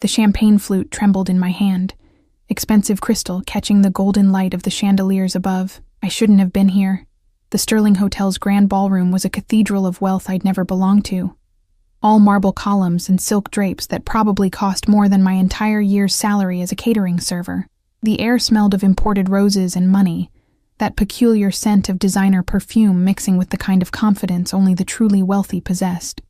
The champagne flute trembled in my hand, expensive crystal catching the golden light of the chandeliers above. I shouldn't have been here. The Sterling Hotel's grand ballroom was a cathedral of wealth I'd never belonged to. All marble columns and silk drapes that probably cost more than my entire year's salary as a catering server. The air smelled of imported roses and money, that peculiar scent of designer perfume mixing with the kind of confidence only the truly wealthy possessed.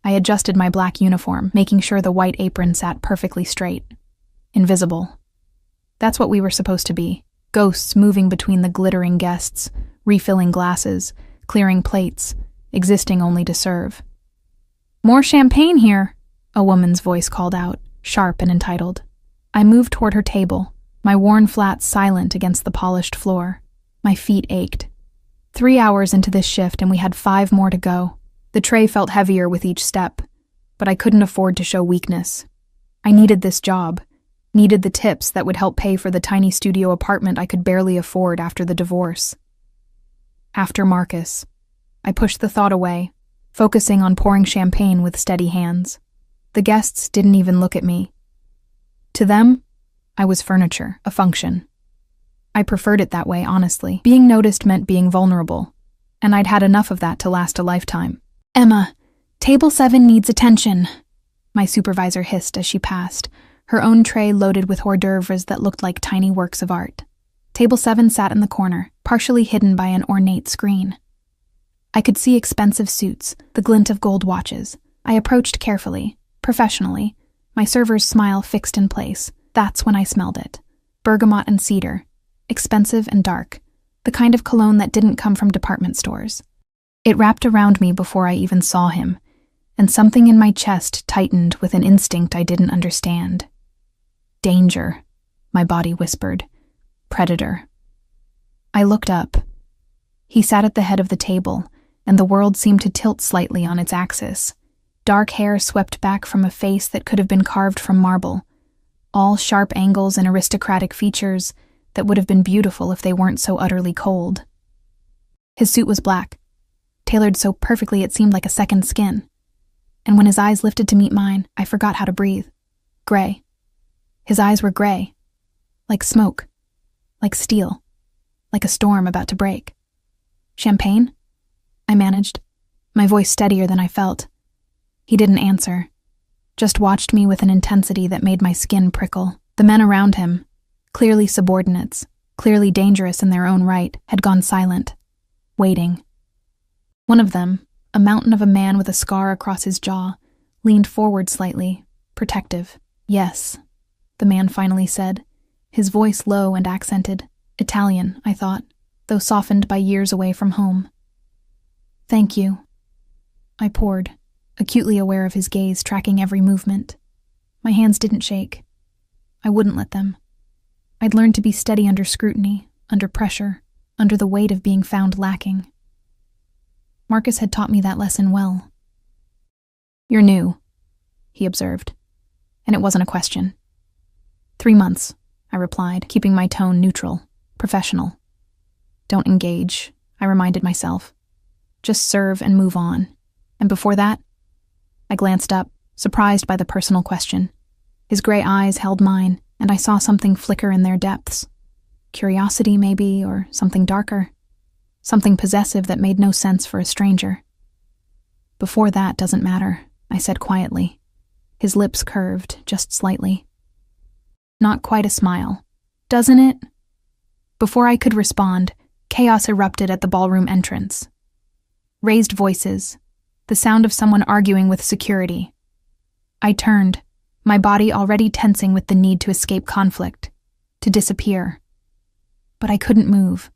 I adjusted my black uniform, making sure the white apron sat perfectly straight. Invisible. That's what we were supposed to be. Ghosts moving between the glittering guests, refilling glasses, clearing plates, existing only to serve. "More champagne here," a woman's voice called out, sharp and entitled. I moved toward her table, my worn flats silent against the polished floor. My feet ached. 3 hours into this shift and we had 5 more to go. The tray felt heavier with each step, but I couldn't afford to show weakness. I needed this job, needed the tips that would help pay for the tiny studio apartment I could barely afford after the divorce. After Marcus, I pushed the thought away, focusing on pouring champagne with steady hands. The guests didn't even look at me. To them, I was furniture, a function. I preferred it that way, honestly. Being noticed meant being vulnerable, and I'd had enough of that to last a lifetime. "Emma, table 7 needs attention," my supervisor hissed as she passed, her own tray loaded with hors d'oeuvres that looked like tiny works of art. Table 7 sat in the corner, partially hidden by an ornate screen. I could see expensive suits, the glint of gold watches. I approached carefully, professionally, my server's smile fixed in place. That's when I smelled it. Bergamot and cedar, expensive and dark, the kind of cologne that didn't come from department stores. It wrapped around me before I even saw him, and something in my chest tightened with an instinct I didn't understand. "Danger," my body whispered. "Predator." I looked up. He sat at the head of the table, and the world seemed to tilt slightly on its axis. Dark hair swept back from a face that could have been carved from marble, all sharp angles and aristocratic features that would have been beautiful if they weren't so utterly cold. His suit was black, tailored so perfectly it seemed like a second skin. And when his eyes lifted to meet mine, I forgot how to breathe. Gray. His eyes were gray. Like smoke. Like steel. Like a storm about to break. "Champagne?" I managed, my voice steadier than I felt. He didn't answer, just watched me with an intensity that made my skin prickle. The men around him, clearly subordinates, clearly dangerous in their own right, had gone silent, waiting. One of them, a mountain of a man with a scar across his jaw, leaned forward slightly, protective. "Yes," the man finally said, his voice low and accented. Italian, I thought, though softened by years away from home. "Thank you." I poured, acutely aware of his gaze tracking every movement. My hands didn't shake. I wouldn't let them. I'd learned to be steady under scrutiny, under pressure, under the weight of being found lacking. Marcus had taught me that lesson well. "You're new," he observed, and it wasn't a question. 3 months, I replied, keeping my tone neutral, professional. "Don't engage," I reminded myself. "Just serve and move on." And before that, I glanced up, surprised by the personal question. His gray eyes held mine, and I saw something flicker in their depths. Curiosity, maybe, or something darker. Something possessive that made no sense for a stranger. "Before that doesn't matter," I said quietly. His lips curved, just slightly. Not quite a smile. "Doesn't it?" Before I could respond, chaos erupted at the ballroom entrance. Raised voices, the sound of someone arguing with security. I turned, my body already tensing with the need to escape conflict, to disappear. But I couldn't move,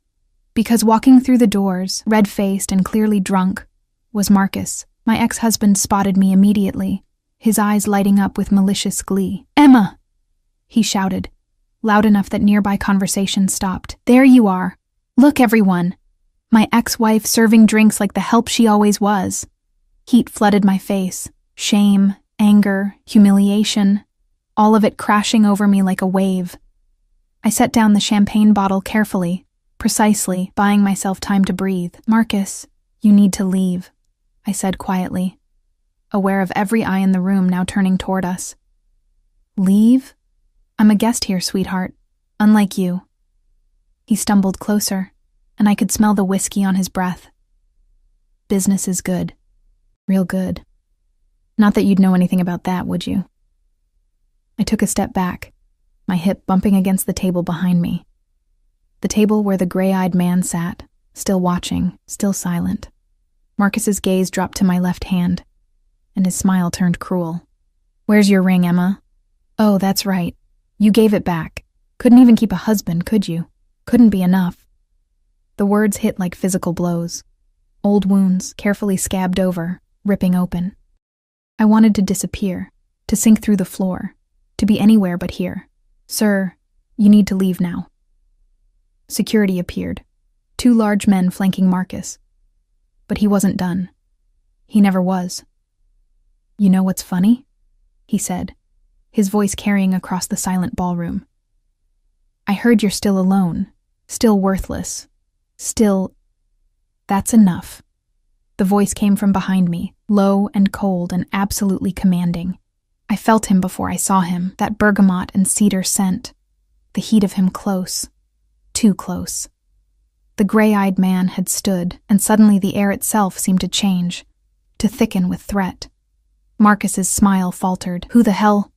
because walking through the doors, red-faced and clearly drunk, was Marcus. My ex-husband spotted me immediately, his eyes lighting up with malicious glee. "Emma!" he shouted, loud enough that nearby conversation stopped. "There you are. Look, everyone. My ex-wife serving drinks like the help she always was." Heat flooded my face. Shame, anger, humiliation, all of it crashing over me like a wave. I set down the champagne bottle carefully, precisely, buying myself time to breathe. "Marcus, you need to leave," I said quietly, aware of every eye in the room now turning toward us. Leave? I'm a guest here, sweetheart. Unlike you. He stumbled closer, and I could smell the whiskey on his breath. Business is good. Real good. Not that you'd know anything about that, would you? I took a step back, my hip bumping against the table behind me. The table where the gray-eyed man sat, still watching, still silent. Marcus's gaze dropped to my left hand, and his smile turned cruel. Where's your ring, Emma? Oh, that's right. You gave it back. Couldn't even keep a husband, could you? Couldn't be enough. The words hit like physical blows. Old wounds, carefully scabbed over, ripping open. I wanted to disappear, to sink through the floor, to be anywhere but here. Sir, you need to leave now. Security appeared, 2 large men flanking Marcus. But he wasn't done. He never was. You know what's funny? He said, his voice carrying across the silent ballroom. I heard you're still alone, still worthless, still... That's enough. The voice came from behind me, low and cold and absolutely commanding. I felt him before I saw him, that bergamot and cedar scent. The heat of him close. Too close. The gray-eyed man had stood, and suddenly the air itself seemed to change, to thicken with threat. Marcus's smile faltered. Who the hell?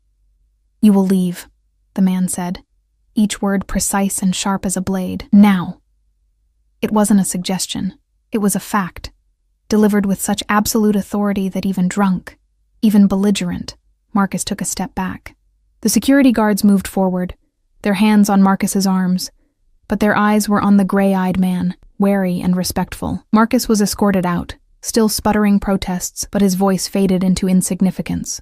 You will leave, the man said, each word precise and sharp as a blade. Now. It wasn't a suggestion. It was a fact, delivered with such absolute authority that even drunk, even belligerent, Marcus took a step back. The security guards moved forward, their hands on Marcus's arms, but their eyes were on the gray-eyed man, wary and respectful. Marcus was escorted out, still sputtering protests, but his voice faded into insignificance.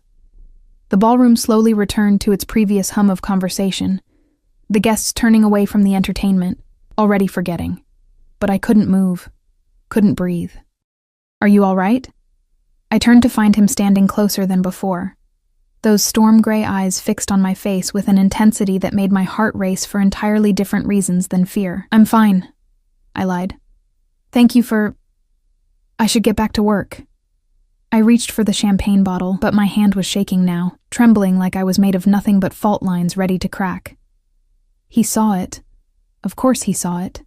The ballroom slowly returned to its previous hum of conversation, the guests turning away from the entertainment, already forgetting. But I couldn't move, couldn't breathe. Are you all right? I turned to find him standing closer than before, those storm-gray eyes fixed on my face with an intensity that made my heart race for entirely different reasons than fear. I'm fine, I lied. Thank you for... I should get back to work. I reached for the champagne bottle, but my hand was shaking now, trembling like I was made of nothing but fault lines ready to crack. He saw it. Of course he saw it.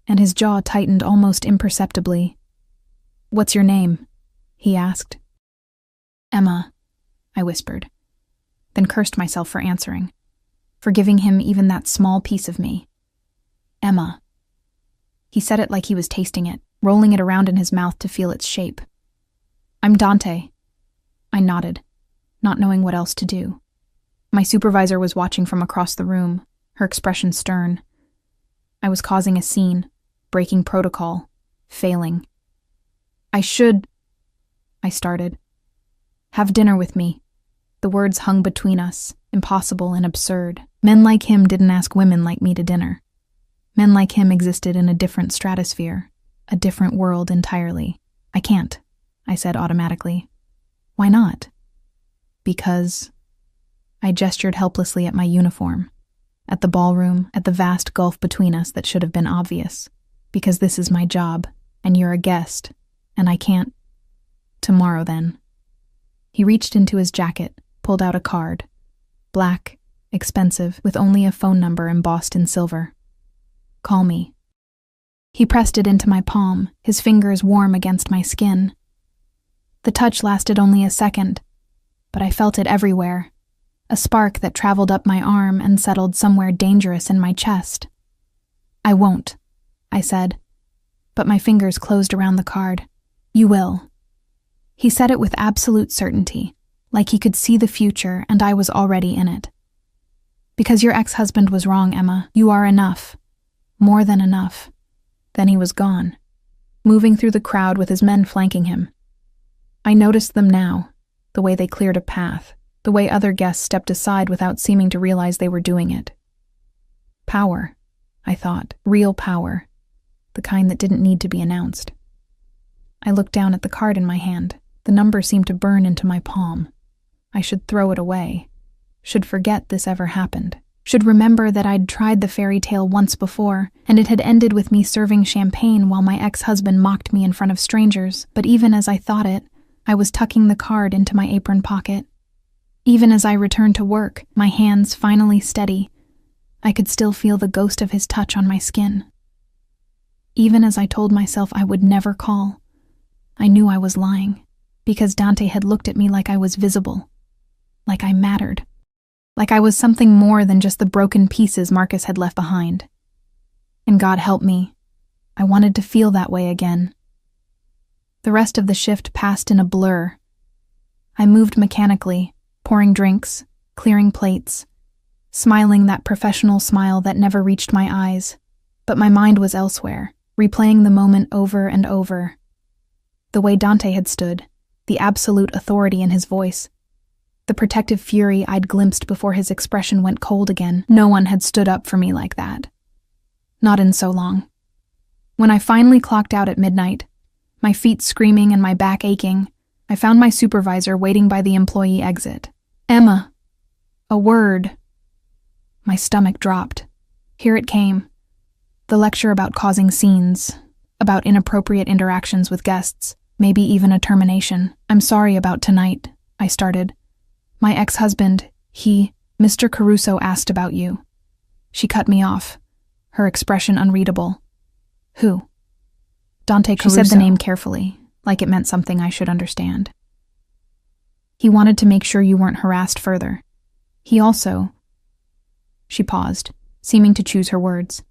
And his jaw tightened almost imperceptibly. What's your name? He asked. Emma, I whispered, then cursed myself for answering, for giving him even that small piece of me. Emma. He said it like he was tasting it, rolling it around in his mouth to feel its shape. I'm Dante. I nodded, not knowing what else to do. My supervisor was watching from across the room, her expression stern. I was causing a scene, breaking protocol, failing. I started. Have dinner with me. The words hung between us, impossible and absurd. Men like him didn't ask women like me to dinner. Men like him existed in a different stratosphere, a different world entirely. I can't, I said automatically. Why not? Because... I gestured helplessly at my uniform, at the ballroom, at the vast gulf between us that should have been obvious. Because this is my job, and you're a guest, and I can't... Tomorrow, then. He reached into his jacket, pulled out a card. Black, expensive, with only a phone number embossed in silver. Call me. He pressed it into my palm, his fingers warm against my skin. The touch lasted only a second, but I felt it everywhere. A spark that traveled up my arm and settled somewhere dangerous in my chest. I won't, I said, but my fingers closed around the card. You will. He said it with absolute certainty, like he could see the future and I was already in it. Because your ex-husband was wrong, Emma. You are enough. More than enough. Then he was gone, moving through the crowd with his men flanking him. I noticed them now, the way they cleared a path, the way other guests stepped aside without seeming to realize they were doing it. Power, I thought, real power, the kind that didn't need to be announced. I looked down at the card in my hand. The number seemed to burn into my palm. I should throw it away, should forget this ever happened, should remember that I'd tried the fairy tale once before, and it had ended with me serving champagne while my ex-husband mocked me in front of strangers, but even as I thought it, I was tucking the card into my apron pocket. Even as I returned to work, my hands finally steady, I could still feel the ghost of his touch on my skin. Even as I told myself I would never call, I knew I was lying, because Dante had looked at me like I was visible, like I mattered, like I was something more than just the broken pieces Marcus had left behind. And God help me, I wanted to feel that way again. The rest of the shift passed in a blur. I moved mechanically, pouring drinks, clearing plates, smiling that professional smile that never reached my eyes, but my mind was elsewhere, replaying the moment over and over. The way Dante had stood, the absolute authority in his voice, the protective fury I'd glimpsed before his expression went cold again. No one had stood up for me like that. Not in so long. When I finally clocked out at midnight, my feet screaming and my back aching, I found my supervisor waiting by the employee exit. "Emma." A word. My stomach dropped. Here it came. The lecture about causing scenes, about inappropriate interactions with guests, maybe even a termination. "I'm sorry about tonight," I started. "My ex-husband, Mr. Caruso asked about you." She cut me off, her expression unreadable. "Who?" Dante Caruso. She said the name carefully, like it meant something I should understand. "He wanted to make sure you weren't harassed further. He also..." She paused, seeming to choose her words.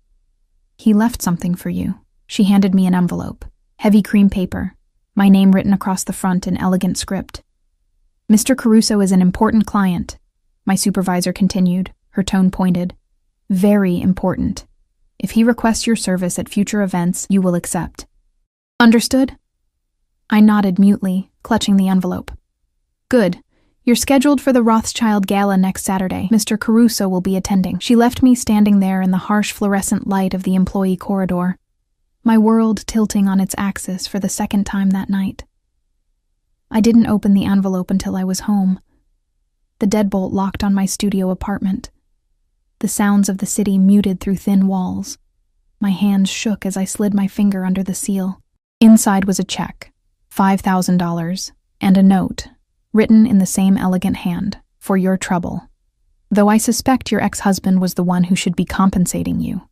"He left something for you." She handed me an envelope, heavy cream paper, my name written across the front in elegant script. "Mr. Caruso is an important client," my supervisor continued, her tone pointed. "Very important. If he requests your service at future events, you will accept." "Understood?" I nodded mutely, clutching the envelope. "Good. You're scheduled for the Rothschild Gala next Saturday. Mr. Caruso will be attending." She left me standing there in the harsh fluorescent light of the employee corridor, my world tilting on its axis for the second time that night. I didn't open the envelope until I was home. The deadbolt locked on my studio apartment. The sounds of the city muted through thin walls. My hands shook as I slid my finger under the seal. Inside was a check, $5,000, and a note, written in the same elegant hand, "For your trouble. Though I suspect your ex-husband was the one who should be compensating you.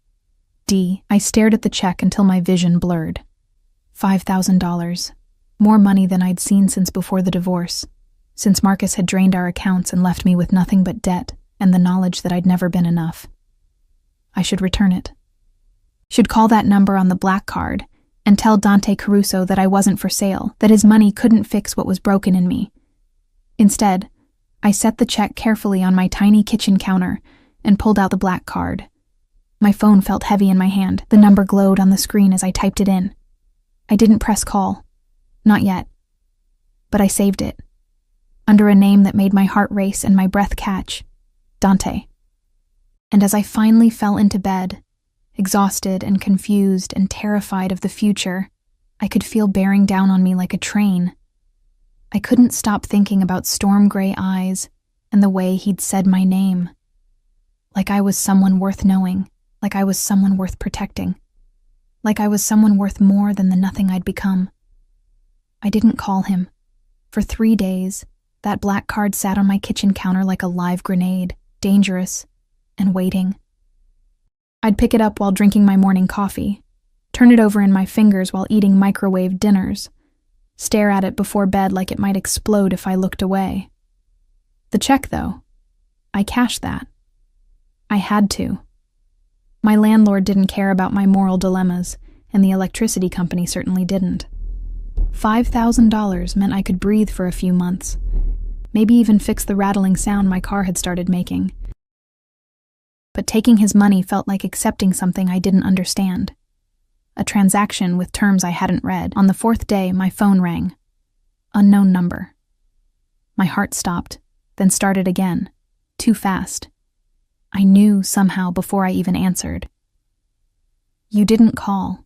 D." I stared at the check until my vision blurred. $5,000. More money than I'd seen since before the divorce, since Marcus had drained our accounts and left me with nothing but debt and the knowledge that I'd never been enough. I should return it. Should call that number on the black card and tell Dante Caruso that I wasn't for sale, that his money couldn't fix what was broken in me. Instead, I set the check carefully on my tiny kitchen counter and pulled out the black card. My phone felt heavy in my hand. The number glowed on the screen as I typed it in. I didn't press call. Not yet. But I saved it. Under a name that made my heart race and my breath catch. Dante. And as I finally fell into bed, exhausted and confused and terrified of the future, I could feel bearing down on me like a train. I couldn't stop thinking about storm gray eyes and the way he'd said my name. Like I was someone worth knowing, like I was someone worth protecting, like I was someone worth more than the nothing I'd become. I didn't call him. For 3 days, that black card sat on my kitchen counter like a live grenade, dangerous, and waiting. I'd pick it up while drinking my morning coffee, turn it over in my fingers while eating microwave dinners, stare at it before bed like it might explode if I looked away. The check, though, I cashed that. I had to. My landlord didn't care about my moral dilemmas, and the electricity company certainly didn't. $5,000 meant I could breathe for a few months, maybe even fix the rattling sound my car had started making. But taking his money felt like accepting something I didn't understand. A transaction with terms I hadn't read. On the 4th day, my phone rang. Unknown number. My heart stopped, then started again. Too fast. I knew somehow before I even answered. "You didn't call."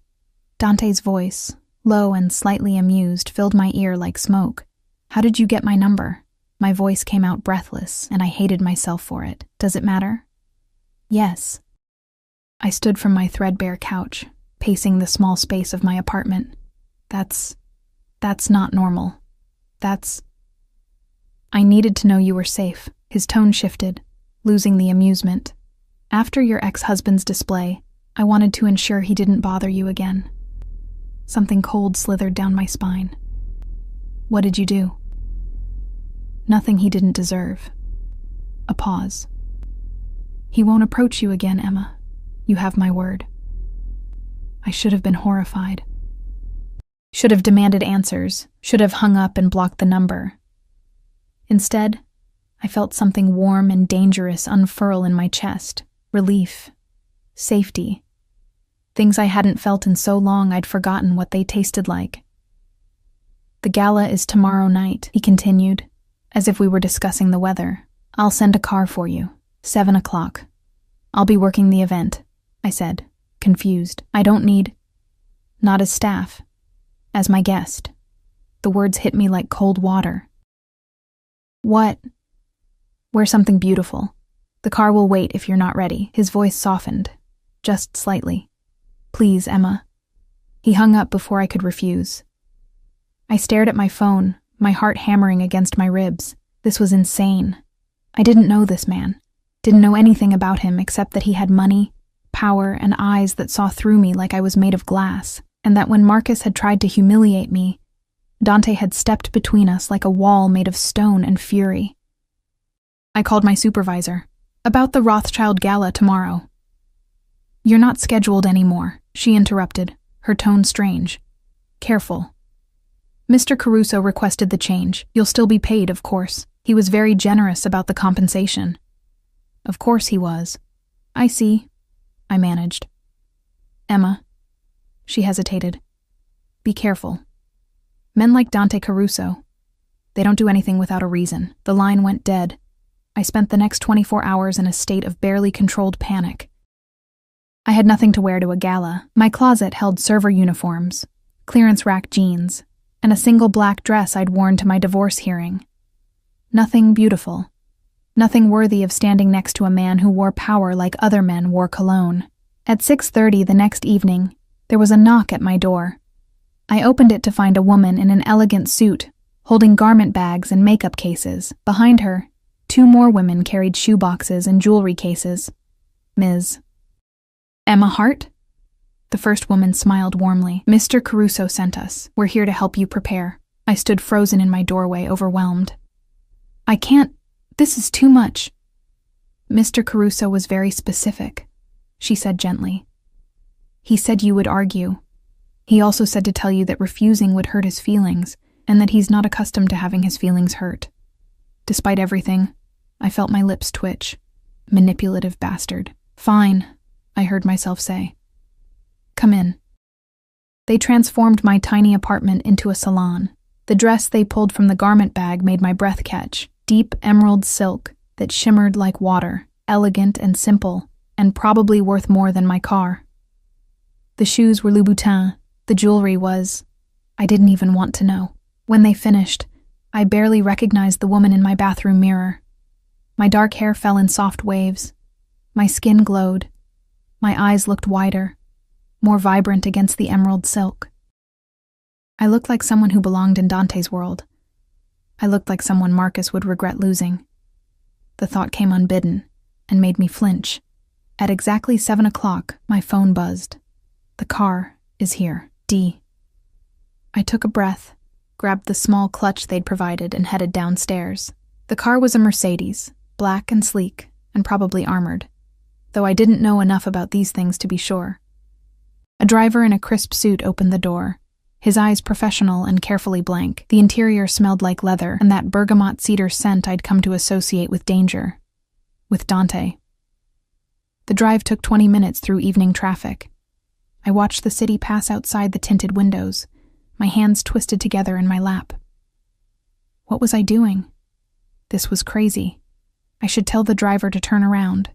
Dante's voice, low and slightly amused, filled my ear like smoke. "How did you get my number?" My voice came out breathless, and I hated myself for it. "Does it matter?" "Yes." I stood from my threadbare couch, pacing the small space of my apartment. That's not normal. I needed to know you were safe. His tone shifted, losing the amusement. After your ex-husband's display, I wanted to ensure he didn't bother you again. Something cold slithered down my spine. What did you do? Nothing he didn't deserve. A pause. He won't approach you again, Emma. You have my word. I should have been horrified. Should have demanded answers, should have hung up and blocked the number. Instead, I felt something warm and dangerous unfurl in my chest. Relief. Safety. Things I hadn't felt in so long I'd forgotten what they tasted like. The gala is tomorrow night, he continued, as if we were discussing the weather. I'll send a car for you. 7 o'clock. I'll be working the event, I said, confused. I don't need... Not as staff. As my guest. The words hit me like cold water. What? Wear something beautiful. The car will wait if you're not ready. His voice softened, just slightly. Please, Emma. He hung up before I could refuse. I stared at my phone, my heart hammering against my ribs. This was insane. I didn't know this man. Didn't know anything about him except that he had money, power, and eyes that saw through me like I was made of glass, and that when Marcus had tried to humiliate me, Dante had stepped between us like a wall made of stone and fury. I called my supervisor. About the Rothschild gala tomorrow. You're not scheduled anymore, she interrupted, her tone strange. Careful. Mr. Caruso requested the change. You'll still be paid, of course. He was very generous about the compensation. Of course he was. I see. I managed. Emma. She hesitated. Be careful. Men like Dante Caruso. They don't do anything without a reason. The line went dead. I spent the next 24 hours in a state of barely controlled panic. I had nothing to wear to a gala. My closet held server uniforms, clearance rack jeans, and a single black dress I'd worn to my divorce hearing. Nothing beautiful. Nothing worthy of standing next to a man who wore power like other men wore cologne. At 6:30 the next evening, there was a knock at my door. I opened it to find a woman in an elegant suit, holding garment bags and makeup cases. Behind her, 2 more women carried shoeboxes and jewelry cases. Ms. Emma Hart? The first woman smiled warmly. Mr. Caruso sent us. We're here to help you prepare. I stood frozen in my doorway, overwhelmed. I can't. This is too much. Mr. Caruso was very specific, she said gently. He said you would argue. He also said to tell you that refusing would hurt his feelings, and that he's not accustomed to having his feelings hurt. Despite everything, I felt my lips twitch. Manipulative bastard. Fine, I heard myself say. Come in. They transformed my tiny apartment into a salon. The dress they pulled from the garment bag made my breath catch. Deep emerald silk that shimmered like water, elegant and simple, and probably worth more than my car. The shoes were Louboutin. The jewelry was... I didn't even want to know. When they finished, I barely recognized the woman in my bathroom mirror. My dark hair fell in soft waves. My skin glowed. My eyes looked wider, more vibrant against the emerald silk. I looked like someone who belonged in Dante's world. I looked like someone Marcus would regret losing. The thought came unbidden and made me flinch. At exactly 7 o'clock, my phone buzzed. The car is here. D. I took a breath, grabbed the small clutch they'd provided, and headed downstairs. The car was a Mercedes, black and sleek, and probably armored, though I didn't know enough about these things to be sure. A driver in a crisp suit opened the door, his eyes professional and carefully blank. The interior smelled like leather and that bergamot cedar scent I'd come to associate with danger. With Dante. The drive took 20 minutes through evening traffic. I watched the city pass outside the tinted windows, my hands twisted together in my lap. What was I doing? This was crazy. I should tell the driver to turn around.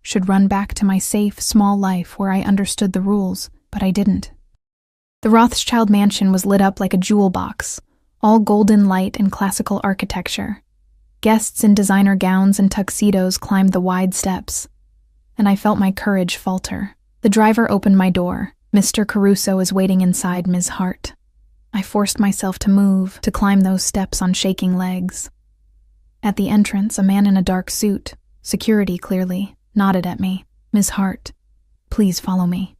Should run back to my safe, small life where I understood the rules, but I didn't. The Rothschild mansion was lit up like a jewel box, all golden light and classical architecture. Guests in designer gowns and tuxedos climbed the wide steps, and I felt my courage falter. The driver opened my door. Mr. Caruso was waiting inside Ms. Hart. I forced myself to move, to climb those steps on shaking legs. At the entrance, a man in a dark suit, security clearly, nodded at me. "Miss Hart, please follow me."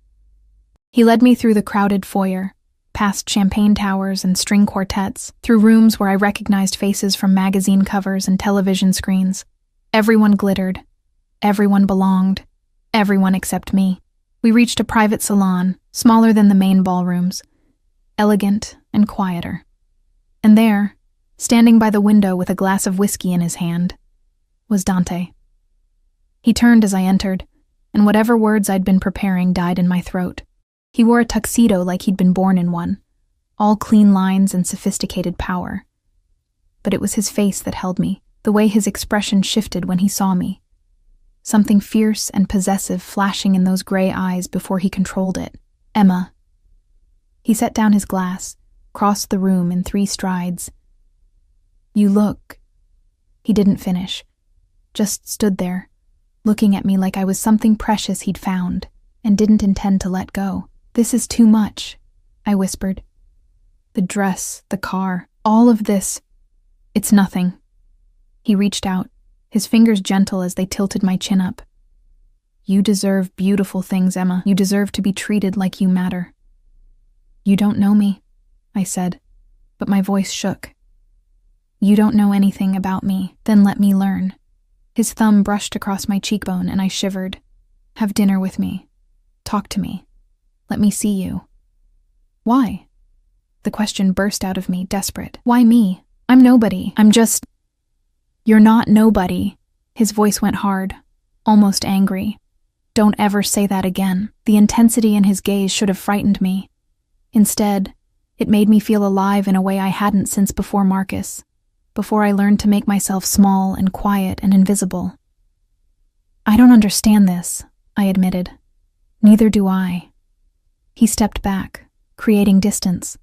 He led me through the crowded foyer, past champagne towers and string quartets, through rooms where I recognized faces from magazine covers and television screens. Everyone glittered. Everyone belonged. Everyone except me. We reached a private salon, smaller than the main ballrooms, elegant and quieter. And there, standing by the window with a glass of whiskey in his hand, was Dante. He turned as I entered, and whatever words I'd been preparing died in my throat. He wore a tuxedo like he'd been born in one, all clean lines and sophisticated power. But it was his face that held me, the way his expression shifted when he saw me. Something fierce and possessive flashing in those gray eyes before he controlled it. "Emma." He set down his glass, crossed the room in 3 strides. "You look..." He didn't finish, just stood there, looking at me like I was something precious he'd found and didn't intend to let go. "This is too much," I whispered. "The dress, the car, all of this. It's nothing." He reached out, his fingers gentle as they tilted my chin up. "You deserve beautiful things, Emma. You deserve to be treated like you matter." "You don't know me," I said, but my voice shook. "You don't know anything about me. Then let me learn." His thumb brushed across my cheekbone and I shivered. "Have dinner with me. Talk to me. Let me see you." "Why?" The question burst out of me, desperate. "Why me? I'm nobody. I'm just..." "You're not nobody." His voice went hard, almost angry. "Don't ever say that again." The intensity in his gaze should have frightened me. Instead, it made me feel alive in a way I hadn't since before Marcus, before I learned to make myself small and quiet and invisible. "I don't understand this," I admitted. "Neither do I." He stepped back, creating distance,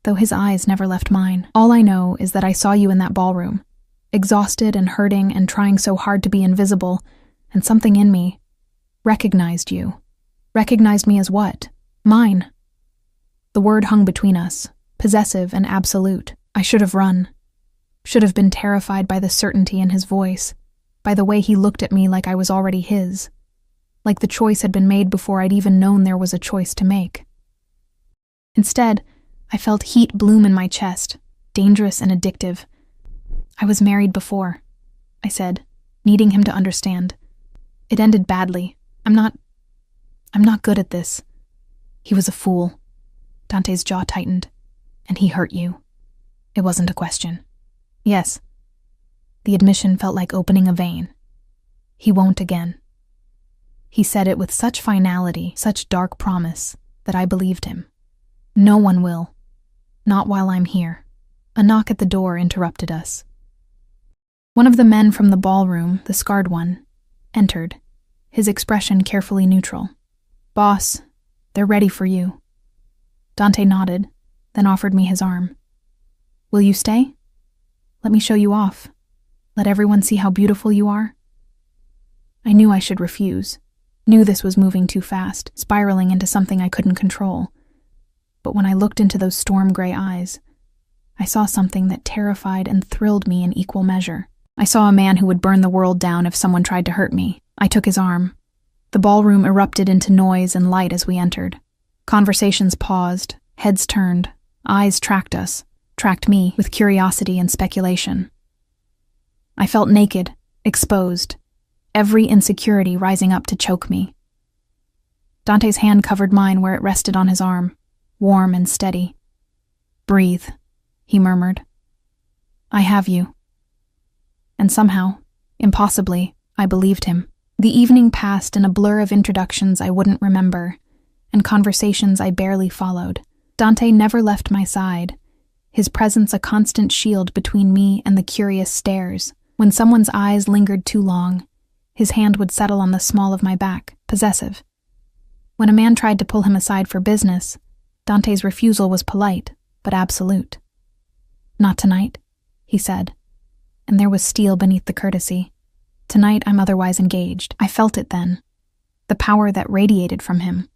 though his eyes never left mine. "All I know is that I saw you in that ballroom, exhausted and hurting and trying so hard to be invisible, and something in me recognized you." "Recognized me as what?" "Mine." The word hung between us, possessive and absolute. I should have run. Should have been terrified by the certainty in his voice, by the way he looked at me like I was already his, like the choice had been made before I'd even known there was a choice to make. Instead, I felt heat bloom in my chest, dangerous and addictive. "I was married before," I said, needing him to understand. "It ended badly. I'm not good at this." "He was a fool." Dante's jaw tightened. "And he hurt you." It wasn't a question. "Yes." The admission felt like opening a vein. "He won't again." He said it with such finality, such dark promise, that I believed him. "No one will. Not while I'm here." A knock at the door interrupted us. One of the men from the ballroom, the scarred one, entered, his expression carefully neutral. "Boss, they're ready for you." Dante nodded, then offered me his arm. "Will you stay? Let me show you off. Let everyone see how beautiful you are." I knew I should refuse, knew this was moving too fast, spiraling into something I couldn't control. But when I looked into those storm-gray eyes, I saw something that terrified and thrilled me in equal measure. I saw a man who would burn the world down if someone tried to hurt me. I took his arm. The ballroom erupted into noise and light as we entered. Conversations paused, heads turned, eyes tracked us, tracked me with curiosity and speculation. I felt naked, exposed, every insecurity rising up to choke me. Dante's hand covered mine where it rested on his arm, warm and steady. "Breathe," he murmured. "I have you." And somehow, impossibly, I believed him. The evening passed in a blur of introductions I wouldn't remember, and conversations I barely followed. Dante never left my side, his presence a constant shield between me and the curious stares. When someone's eyes lingered too long, his hand would settle on the small of my back, possessive. When a man tried to pull him aside for business, Dante's refusal was polite, but absolute. "Not tonight," he said, and there was steel beneath the courtesy. "Tonight I'm otherwise engaged." I felt it then, the power that radiated from him.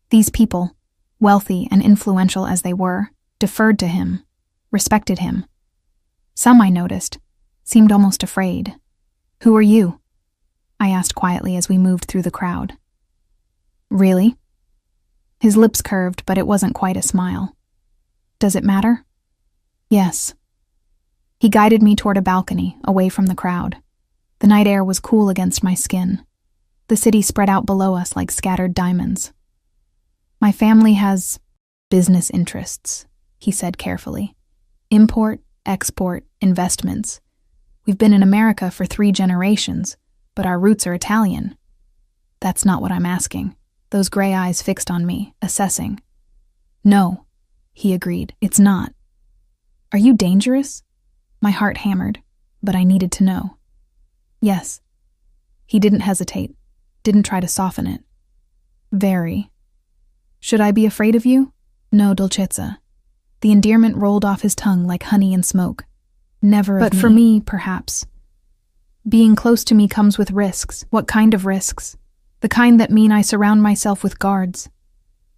These people, wealthy and influential as they were, deferred to him, respected him. Some, I noticed, seemed almost afraid. "Who are you?" I asked quietly as we moved through the crowd. "Really?" His lips curved, but it wasn't quite a smile. "Does it matter?" "Yes." He guided me toward a balcony, away from the crowd. The night air was cool against my skin. The city spread out below us like scattered diamonds. "My family has business interests," he said carefully. "Import, export, investments. We've been in America for 3 generations, but our roots are Italian." "That's not what I'm asking." Those gray eyes fixed on me, assessing. "No," he agreed, "it's not." "Are you dangerous?" My heart hammered, but I needed to know. "Yes." He didn't hesitate, didn't try to soften it. "Very." "Should I be afraid of you?" "No, Dolcezza." The endearment rolled off his tongue like honey and smoke. "Never of me." "But for me, perhaps. Being close to me comes with risks." "What kind of risks?" "The kind that mean I surround myself with guards.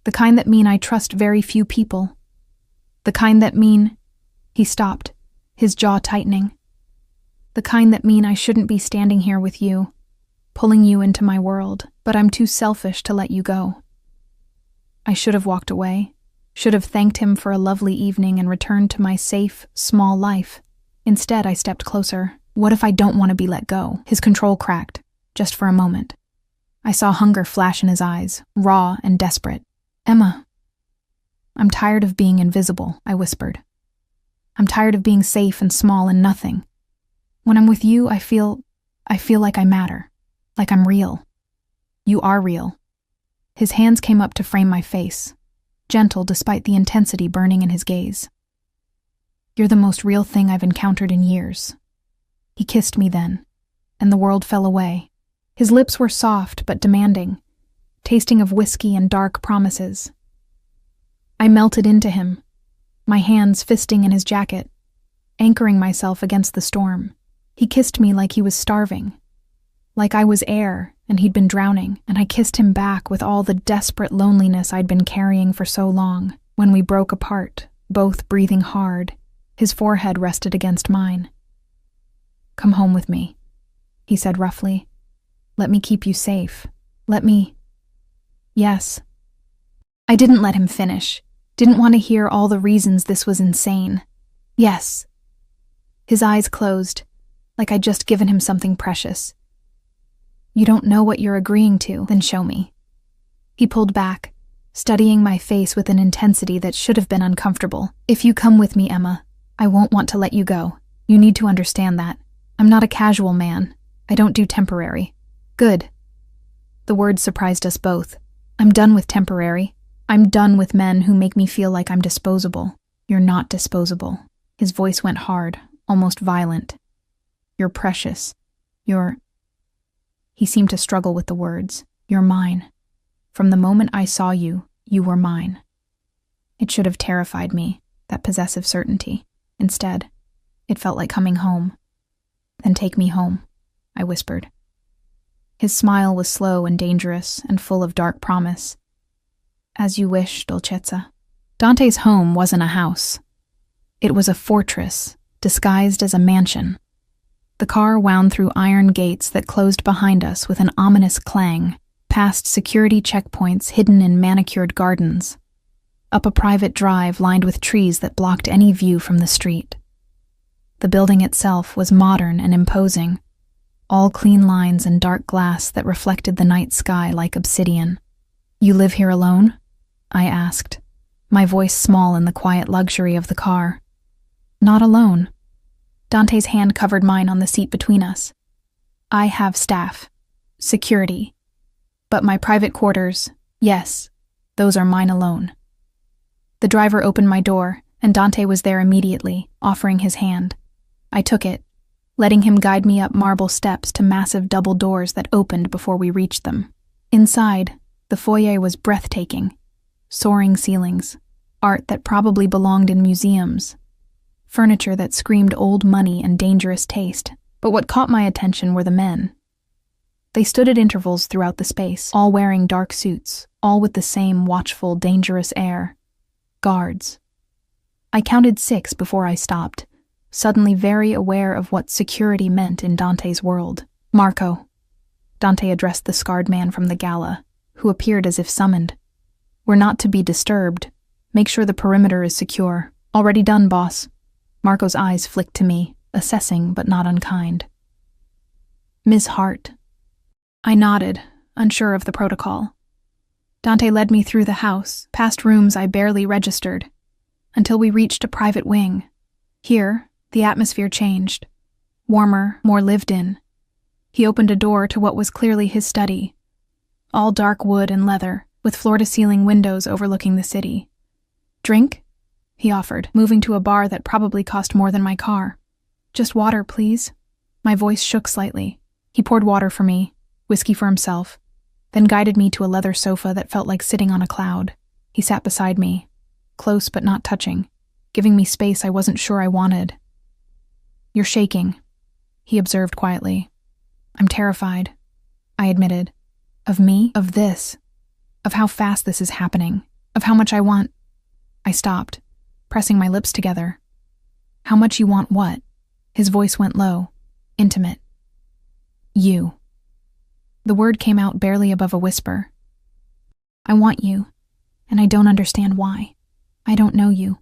The kind that mean I trust very few people. The kind that mean—" He stopped, his jaw tightening. "The kind that mean I shouldn't be standing here with you, pulling you into my world, but I'm too selfish to let you go." I should have walked away, should have thanked him for a lovely evening and returned to my safe, small life. Instead, I stepped closer. What if I don't want to be let go? His control cracked, just for a moment. I saw hunger flash in his eyes, raw and desperate. "Emma." "I'm tired of being invisible," I whispered. "I'm tired of being safe and small and nothing. When I'm with you, I feel like I matter, like I'm real." "You are real." His hands came up to frame my face, gentle despite the intensity burning in his gaze. "You're the most real thing I've encountered in years." He kissed me then, and the world fell away. His lips were soft but demanding, tasting of whiskey and dark promises. I melted into him, my hands fisting in his jacket, anchoring myself against the storm. He kissed me like he was starving, like I was air and he'd been drowning, and I kissed him back with all the desperate loneliness I'd been carrying for so long. When we broke apart, both breathing hard, his forehead rested against mine. "Come home with me," he said roughly. "Let me keep you safe. Let me—" "Yes." I didn't let him finish, didn't want to hear all the reasons this was insane. "Yes." His eyes closed, like I'd just given him something precious. "You don't know what you're agreeing to, then show me." He pulled back, studying my face with an intensity that should have been uncomfortable. "If you come with me, Emma, I won't want to let you go. You need to understand that. I'm not a casual man. I don't do temporary." "Good." The words surprised us both. "I'm done with temporary. I'm done with men who make me feel like I'm disposable." "You're not disposable." His voice went hard, almost violent. "You're precious. You're—" He seemed to struggle with the words. "You're mine. From the moment I saw you, you were mine." It should have terrified me, that possessive certainty. Instead, it felt like coming home. "Then take me home," I whispered. His smile was slow and dangerous and full of dark promise. "As you wish, Dolcezza." Dante's home wasn't a house. It was a fortress, disguised as a mansion. The car wound through iron gates that closed behind us with an ominous clang, past security checkpoints hidden in manicured gardens, up a private drive lined with trees that blocked any view from the street. The building itself was modern and imposing, all clean lines and dark glass that reflected the night sky like obsidian. "You live here alone?" I asked, my voice small in the quiet luxury of the car. "Not alone." Dante's hand covered mine on the seat between us. "I have staff, security, but my private quarters, yes, those are mine alone." The driver opened my door, and Dante was there immediately, offering his hand. I took it, letting him guide me up marble steps to massive double doors that opened before we reached them. Inside, the foyer was breathtaking. Soaring ceilings, art that probably belonged in museums, furniture that screamed old money and dangerous taste. But what caught my attention were the men. They stood at intervals throughout the space, all wearing dark suits, all with the same watchful, dangerous air. Guards. I counted 6 before I stopped, suddenly very aware of what security meant in Dante's world. "Marco," Dante addressed the scarred man from the gala, who appeared as if summoned. "We're not to be disturbed. Make sure the perimeter is secure." "Already done, boss." Marco's eyes flicked to me, assessing but not unkind. "Miss Hart." I nodded, unsure of the protocol. Dante led me through the house, past rooms I barely registered, until we reached a private wing. Here, the atmosphere changed. Warmer, more lived in. He opened a door to what was clearly his study. All dark wood and leather, with floor-to-ceiling windows overlooking the city. "Drink?" he offered, moving to a bar that probably cost more than my car. "Just water, please." My voice shook slightly. He poured water for me, whiskey for himself, then guided me to a leather sofa that felt like sitting on a cloud. He sat beside me, close but not touching, giving me space I wasn't sure I wanted. "You're shaking," he observed quietly. "I'm terrified," I admitted. "Of me? Of this? Of how fast this is happening? Of how much I want—" I stopped, pressing my lips together. "How much you want what?" His voice went low, intimate. "You." The word came out barely above a whisper. "I want you, and I don't understand why. I don't know you.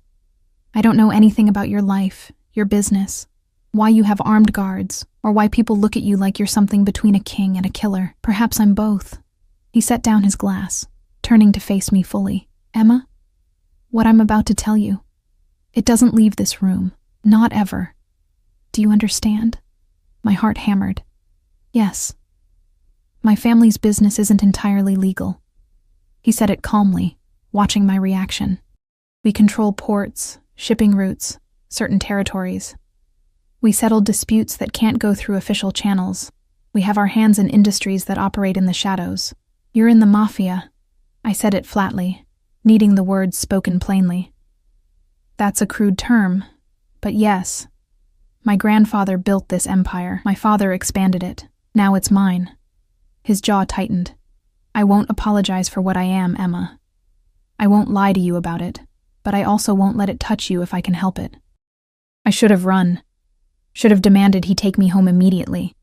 I don't know anything about your life, your business, why you have armed guards, or why people look at you like you're something between a king and a killer. Perhaps I'm both." He set down his glass, turning to face me fully. "Emma, what I'm about to tell you, it doesn't leave this room. Not ever. Do you understand?" My heart hammered. "Yes. My family's business isn't entirely legal." He said it calmly, watching my reaction. "We control ports, shipping routes, certain territories. We settle disputes that can't go through official channels. We have our hands in industries that operate in the shadows. You're in the Mafia." I said it flatly, needing the words spoken plainly. "That's a crude term, but yes. My grandfather built this empire. My father expanded it. Now it's mine." His jaw tightened. "I won't apologize for what I am, Emma. I won't lie to you about it, but I also won't let it touch you if I can help it." I should have run. Should have demanded he take me home immediately.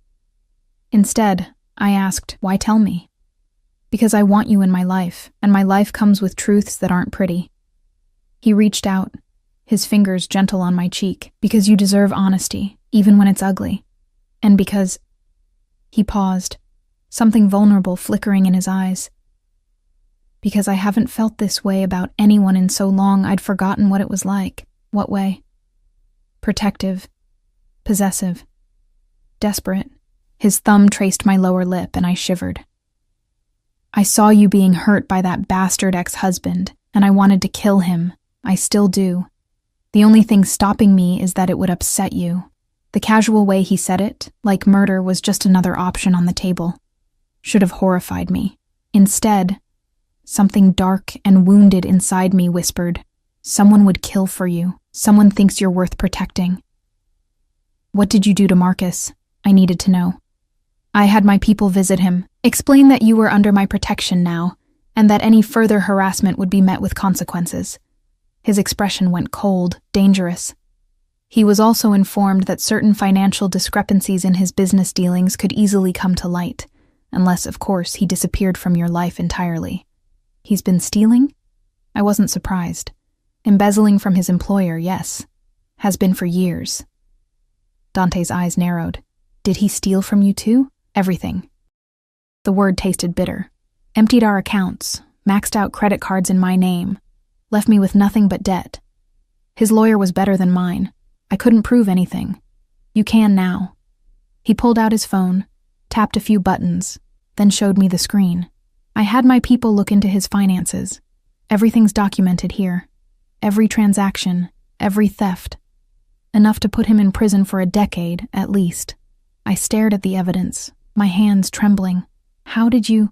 Instead, I asked, "Why tell me?" "Because I want you in my life, and my life comes with truths that aren't pretty." He reached out, his fingers gentle on my cheek. "Because you deserve honesty, even when it's ugly. And because—" He paused, something vulnerable flickering in his eyes. "Because I haven't felt this way about anyone in so long I'd forgotten what it was like." "What way?" "Protective. Possessive. Desperate." His thumb traced my lower lip, and I shivered. "I saw you being hurt by that bastard ex-husband, and I wanted to kill him. I still do. The only thing stopping me is that it would upset you." The casual way he said it, like murder was just another option on the table, should have horrified me. Instead, something dark and wounded inside me whispered, "Someone would kill for you. Someone thinks you're worth protecting." "What did you do to Marcus?" I needed to know. "I had my people visit him. Explain that you were under my protection now, and that any further harassment would be met with consequences." His expression went cold, dangerous. He was also informed that certain financial discrepancies in his business dealings could easily come to light, unless, of course, he disappeared from your life entirely. "He's been stealing?" I wasn't surprised. Embezzling from his employer, yes. Has been for years. Dante's eyes narrowed. "Did he steal from you too?" "Everything." The word tasted bitter. "Emptied our accounts, maxed out credit cards in my name, left me with nothing but debt. His lawyer was better than mine. I couldn't prove anything. You can now." He pulled out his phone, tapped a few buttons, then showed me the screen. I had my people look into his finances. Everything's documented here. Every transaction, every theft. Enough to put him in prison for a decade, at least. I stared at the evidence, my hands trembling. "How did you—"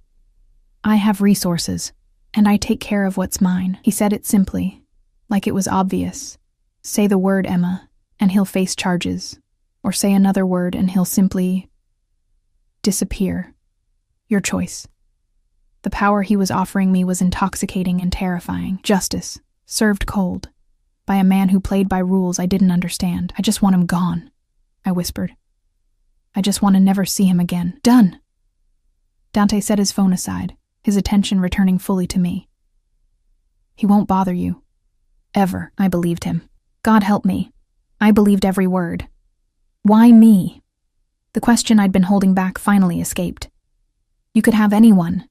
"I have resources, and I take care of what's mine." He said it simply, like it was obvious. "Say the word, Emma, and he'll face charges. Or say another word and he'll simply disappear. Your choice." The power he was offering me was intoxicating and terrifying. Justice, served cold. by a man who played by rules I didn't understand. I just want him gone, I whispered. I just want to never see him again. Done. Dante set his phone aside, his attention returning fully to me. He won't bother you. Ever, I believed him. God help me. I believed every word. Why me? The question I'd been holding back finally escaped. You could have anyone.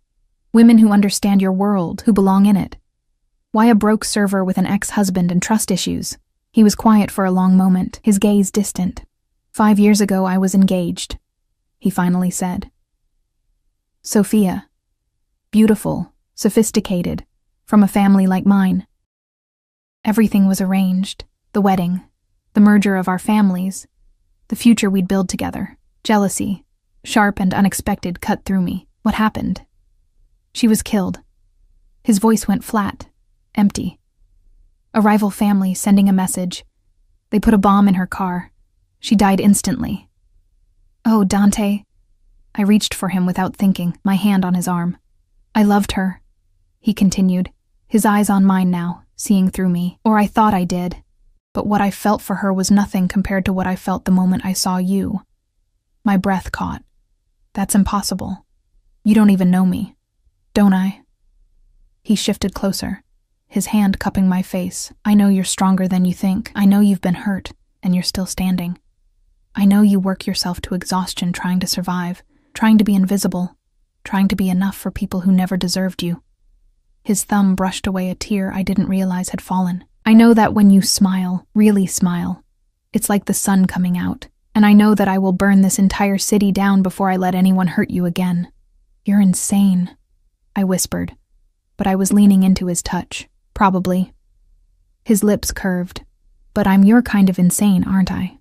Women who understand your world, who belong in it. Why a broke server with an ex-husband and trust issues? He was quiet for a long moment, his gaze distant. 5 years ago I was engaged, he finally said. Sophia. Beautiful, sophisticated, from a family like mine. Everything was arranged. The wedding, the merger of our families, the future we'd build together. Jealousy, sharp and unexpected, cut through me. What happened? She was killed. His voice went flat, empty. A rival family sending a message. They put a bomb in her car. She died instantly. Oh, Dante. I reached for him without thinking, my hand on his arm. I loved her, he continued, his eyes on mine now, seeing through me. Or I thought I did. But what I felt for her was nothing compared to what I felt the moment I saw you. My breath caught. That's impossible. You don't even know me, don't I? He shifted closer, his hand cupping my face. I know you're stronger than you think. I know you've been hurt, and you're still standing. I know you work yourself to exhaustion trying to survive, trying to be invisible, trying to be enough for people who never deserved you. His thumb brushed away a tear I didn't realize had fallen. I know that when you smile, really smile, it's like the sun coming out, and I know that I will burn this entire city down before I let anyone hurt you again. You're insane, I whispered, but I was leaning into his touch. Probably. His lips curved. But I'm your kind of insane, aren't I?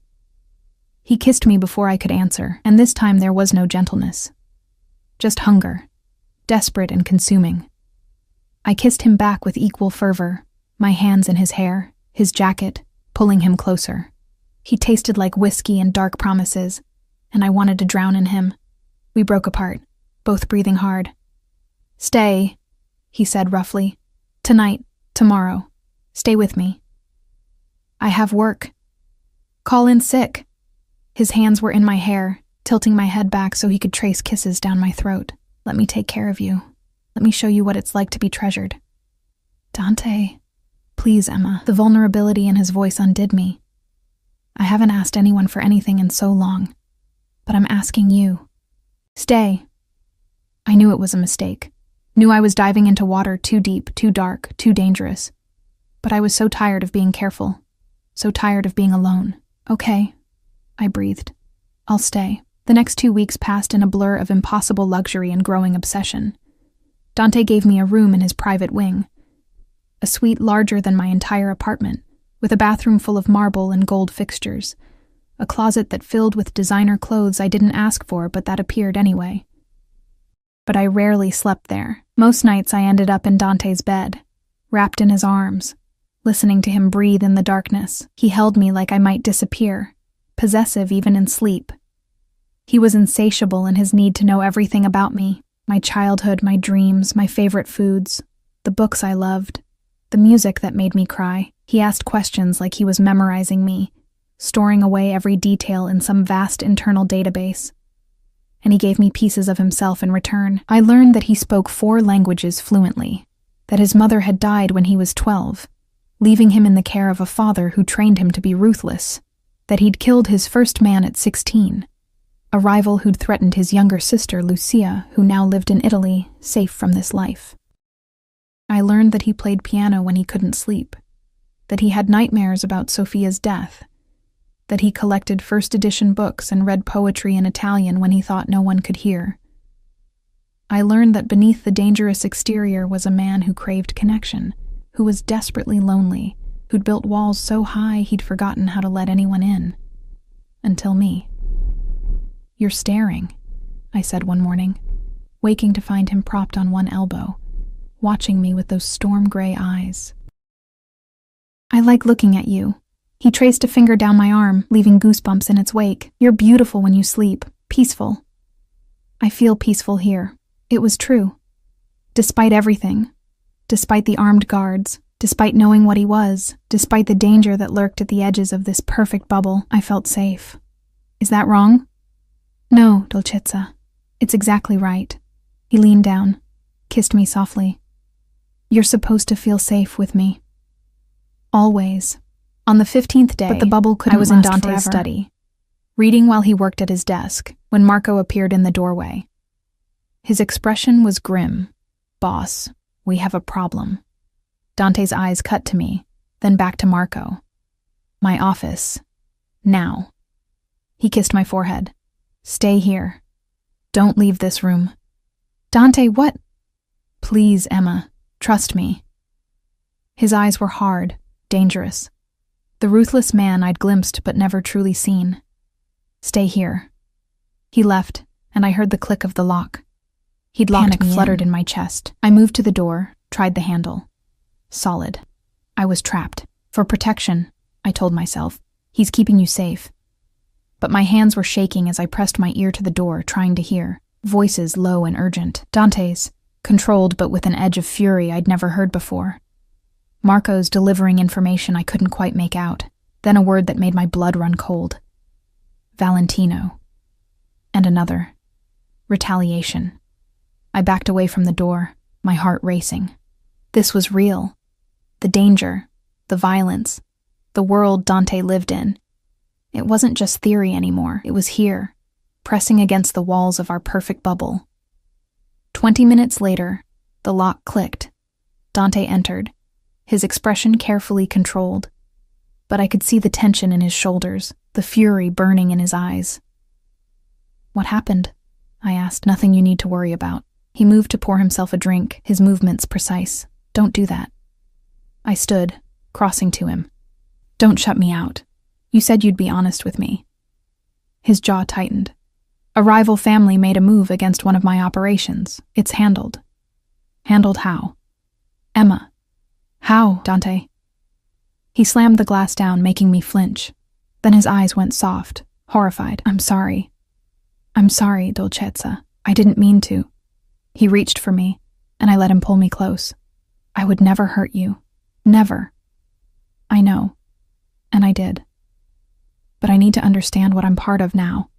He kissed me before I could answer, and this time there was no gentleness. Just hunger, desperate and consuming. I kissed him back with equal fervor, my hands in his hair, his jacket, pulling him closer. He tasted like whiskey and dark promises, and I wanted to drown in him. We broke apart, both breathing hard. Stay, he said roughly. Tonight, tomorrow. Stay with me. I have work. Call in sick. His hands were in my hair, tilting my head back so he could trace kisses down my throat. Let me take care of you. Let me show you what it's like to be treasured. Dante. Please, Emma. The vulnerability in his voice undid me. I haven't asked anyone for anything in so long, but I'm asking you. Stay. I knew it was a mistake. Knew I was diving into water too deep, too dark, too dangerous. But I was so tired of being careful, so tired of being alone. Okay, I breathed. I'll stay. The next 2 weeks passed in a blur of impossible luxury and growing obsession. Dante gave me a room in his private wing, a suite larger than my entire apartment, with a bathroom full of marble and gold fixtures, a closet that filled with designer clothes I didn't ask for but that appeared anyway. But I rarely slept there. Most nights I ended up in Dante's bed, wrapped in his arms, listening to him breathe in the darkness. He held me like I might disappear, possessive even in sleep. He was insatiable in his need to know everything about me, my childhood, my dreams, my favorite foods, the books I loved, the music that made me cry. He asked questions like he was memorizing me, storing away every detail in some vast internal database. And he gave me pieces of himself in return. I learned that he spoke 4 languages fluently, that his mother had died when he was 12, leaving him in the care of a father who trained him to be ruthless, that he'd killed his first man at 16, a rival who'd threatened his younger sister, Lucia, who now lived in Italy, safe from this life. I learned that he played piano when he couldn't sleep, that he had nightmares about Sophia's death, that he collected first-edition books and read poetry in Italian when he thought no one could hear. I learned that beneath the dangerous exterior was a man who craved connection, who was desperately lonely, who'd built walls so high he'd forgotten how to let anyone in. Until me. You're staring, I said one morning, waking to find him propped on one elbow, watching me with those storm-gray eyes. I like looking at you. He traced a finger down my arm, leaving goosebumps in its wake. You're beautiful when you sleep, peaceful. I feel peaceful here. It was true. Despite everything, despite the armed guards, Despite knowing what he was, despite the danger that lurked at the edges of this perfect bubble, I felt safe. Is that wrong? No, Dolcezza. It's exactly right. He leaned down, kissed me softly. You're supposed to feel safe with me. Always. On the 15th day, but the bubble couldn't I was last in Dante's forever. study, Reading while he worked at his desk, when Marco appeared in the doorway. His expression was grim. Boss, we have a problem. Dante's eyes cut to me, then back to Marco. My office. Now. He kissed my forehead. Stay here. Don't leave this room. Dante, what? Please, Emma, trust me. His eyes were hard, dangerous. The ruthless man I'd glimpsed but never truly seen. Stay here. He left, and I heard the click of the lock. He'd locked Panic me fluttered in my chest. I moved to the door, tried the handle. Solid. I was trapped. For protection, I told myself. He's keeping you safe. But my hands were shaking as I pressed my ear to the door, trying to hear. Voices low and urgent. Dante's, controlled but with an edge of fury I'd never heard before. Marco's delivering information I couldn't quite make out. Then a word that made my blood run cold. Valentino. And another. Retaliation. I backed away from the door, my heart racing. This was real. The danger, the violence, the world Dante lived in. It wasn't just theory anymore. It was here, pressing against the walls of our perfect bubble. 20 minutes later, the lock clicked. Dante entered, his expression carefully controlled. But I could see the tension in his shoulders, the fury burning in his eyes. What happened? I asked. Nothing you need to worry about. He moved to pour himself a drink, his movements precise. Don't do that. I stood, crossing to him. Don't shut me out. You said you'd be honest with me. His jaw tightened. A rival family made a move against one of my operations. It's handled. Handled how? Emma. How, Dante? He slammed the glass down, making me flinch. Then his eyes went soft, horrified. I'm sorry. I'm sorry, Dolcezza. I didn't mean to. He reached for me, and I let him pull me close. I would never hurt you. Never. I know. And I did. But I need to understand what I'm part of now.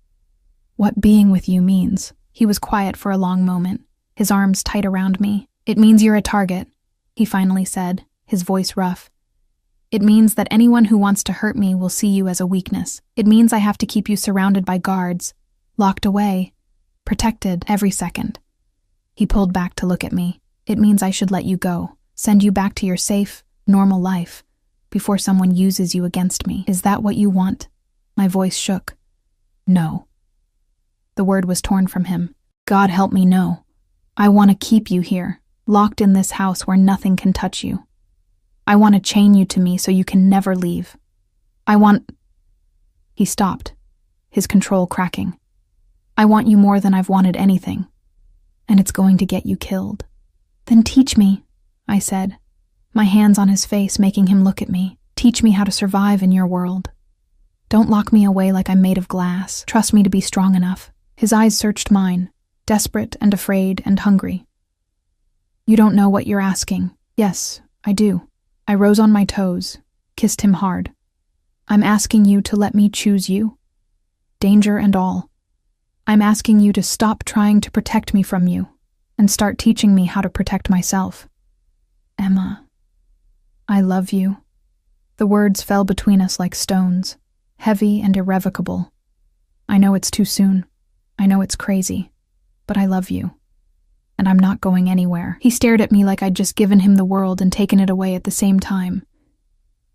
What being with you means. He was quiet for a long moment, his arms tight around me. It means you're a target, he finally said, his voice rough. It means that anyone who wants to hurt me will see you as a weakness. It means I have to keep you surrounded by guards, locked away, protected every second. He pulled back to look at me. It means I should let you go, send you back to your safe, normal life, before someone uses you against me. Is that what you want? My voice shook. No. The word was torn from him. God help me, no. I want to keep you here, locked in this house where nothing can touch you. I want to chain you to me so you can never leave. I want... He stopped, his control cracking. I want you more than I've wanted anything. And it's going to get you killed. Then teach me, I said, my hands on his face making him look at me. Teach me how to survive in your world. Don't lock me away like I'm made of glass. Trust me to be strong enough. His eyes searched mine, desperate and afraid and hungry. You don't know what you're asking. Yes, I do. I rose on my toes, kissed him hard. I'm asking you to let me choose you. Danger and all. I'm asking you to stop trying to protect me from you and start teaching me how to protect myself. Emma, I love you. The words fell between us like stones, heavy and irrevocable. I know it's too soon. I know it's crazy, but I love you. And I'm not going anywhere. He stared at me like I'd just given him the world and taken it away at the same time.